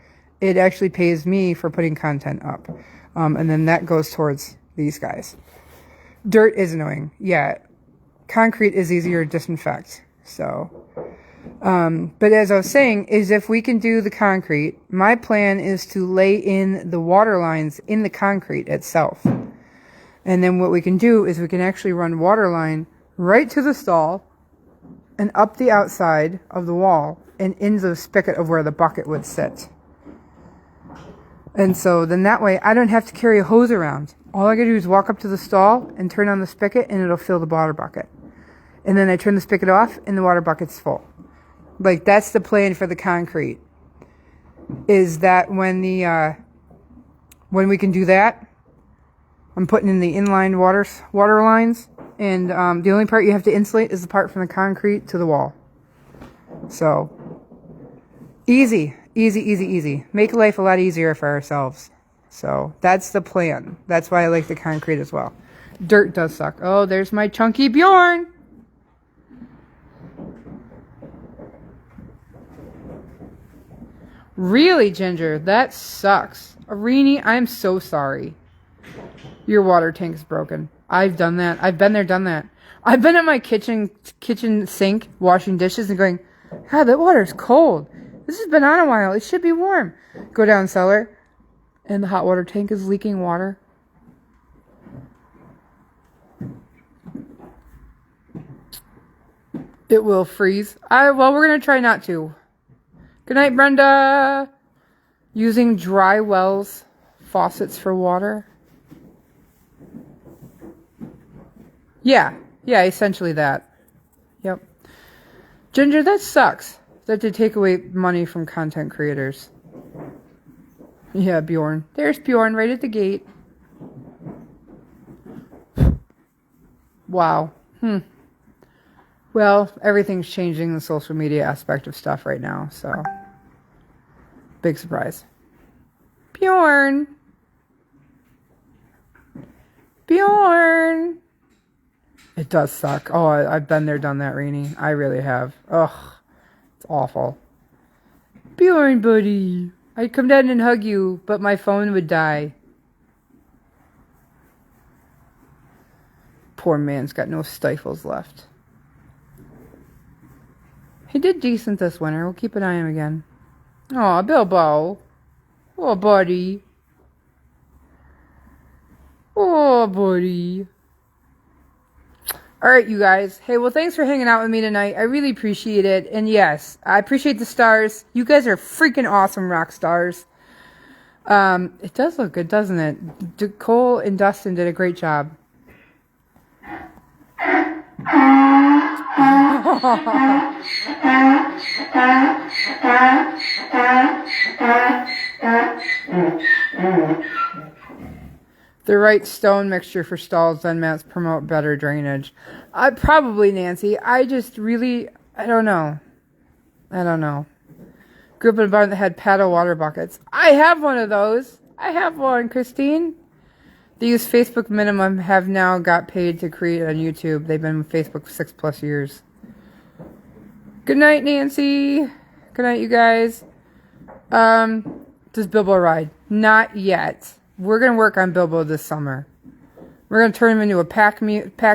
it actually pays me for putting content up. And then that goes towards these guys. Dirt is annoying. Yeah. Concrete is easier to disinfect. So, but as I was saying, is if we can do the concrete, my plan is to lay in the water lines in the concrete itself. And then what we can do is we can actually run water line right to the stall and up the outside of the wall and into the spigot of where the bucket would sit. And so then that way I don't have to carry a hose around. All I gotta do is walk up to the stall and turn on the spigot and it'll fill the water bucket. And then I turn the spigot off and the water bucket's full. Like that's the plan for the concrete. Is that when we can do that, I'm putting in the inline water lines, and the only part you have to insulate is the part from the concrete to the wall. So, easy. Make life a lot easier for ourselves. So, that's the plan. That's why I like the concrete as well. Dirt does suck. Oh, there's my chunky Bjorn. Really, Ginger? That sucks. Arini, I'm so sorry. Your water tank is broken. I've done that. I've been there, done that. I've been at my kitchen sink washing dishes and going, God, that water's cold. This has been on a while. It should be warm. Go down cellar, and the hot water tank is leaking water. It will freeze. Well, we're going to try not to. Good night, Brenda. Using dry wells, faucets for water. Yeah, essentially that. Yep. Ginger, that sucks. That they take away money from content creators. Yeah, Bjorn. There's Bjorn right at the gate. Wow. Well, everything's changing the social media aspect of stuff right now, so. Big surprise. Bjorn. It does suck. Oh, I've been there, done that, Rainy. I really have. Ugh. It's awful. Bjorn, buddy. I'd come down and hug you, but my phone would die. Poor man's got no stifles left. He did decent this winter. We'll keep an eye on him again. Aw, Bilbo. Oh, buddy. Oh, buddy. All right, you guys. Hey, well, thanks for hanging out with me tonight. I really appreciate it. And yes, I appreciate the stars. You guys are freaking awesome rock stars. It does look good, doesn't it? Cole and Dustin did a great job. The right stone mixture for stalls and mats promote better drainage. Probably, Nancy. I just really, I don't know. Grew up in a barn that had paddle water buckets. I have one of those. I have one, Christine. They use Facebook Minimum, have now got paid to create on YouTube. They've been with Facebook 6+ years. Good night, Nancy. Good night, you guys. Does Bilbo ride? Not yet. We're going to work on Bilbo this summer. We're going to turn him into a pack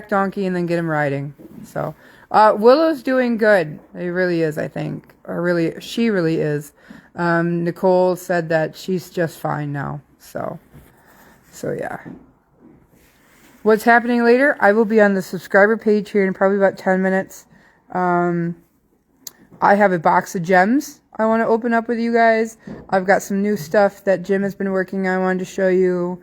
donkey and then get him riding. So, Willow's doing good. It really is, I think. Or really, she really is. Nicole said that she's just fine now. So yeah. What's happening later? I will be on the subscriber page here in probably about 10 minutes. I have a box of gems I want to open up with you guys. I've got some new stuff that Jim has been working on I wanted to show you.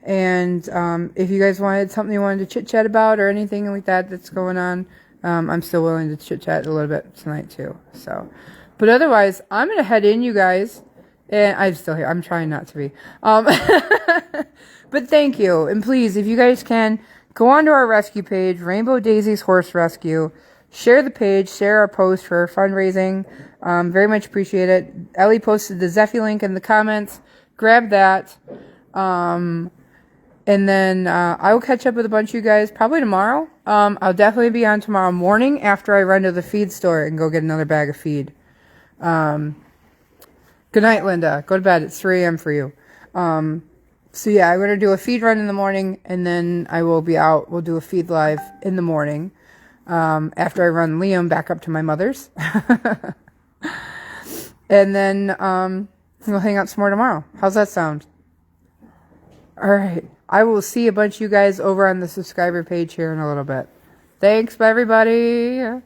And if you guys wanted something you wanted to chit-chat about or anything like that that's going on, I'm still willing to chit-chat a little bit tonight too. So, but otherwise, I'm going to head in, you guys. And I'm still here. I'm trying not to be. But thank you. And please, if you guys can, go on to our rescue page, Rainbow Daisy's Horse Rescue. Share the page. Share our post for fundraising. Very much appreciate it. Ellie posted the Zeffy link in the comments. Grab that. And then I will catch up with a bunch of you guys probably tomorrow. I'll definitely be on tomorrow morning after I run to the feed store and go get another bag of feed. Good night, Linda. Go to bed. It's 3 a.m. for you. So yeah, I'm going to do a feed run in the morning, and then I will be out. We'll do a feed live in the morning after I run Liam back up to my mother's. And then we'll hang out some more tomorrow. How's that sound? All right. I will see a bunch of you guys over on the subscriber page here in a little bit. Thanks, everybody.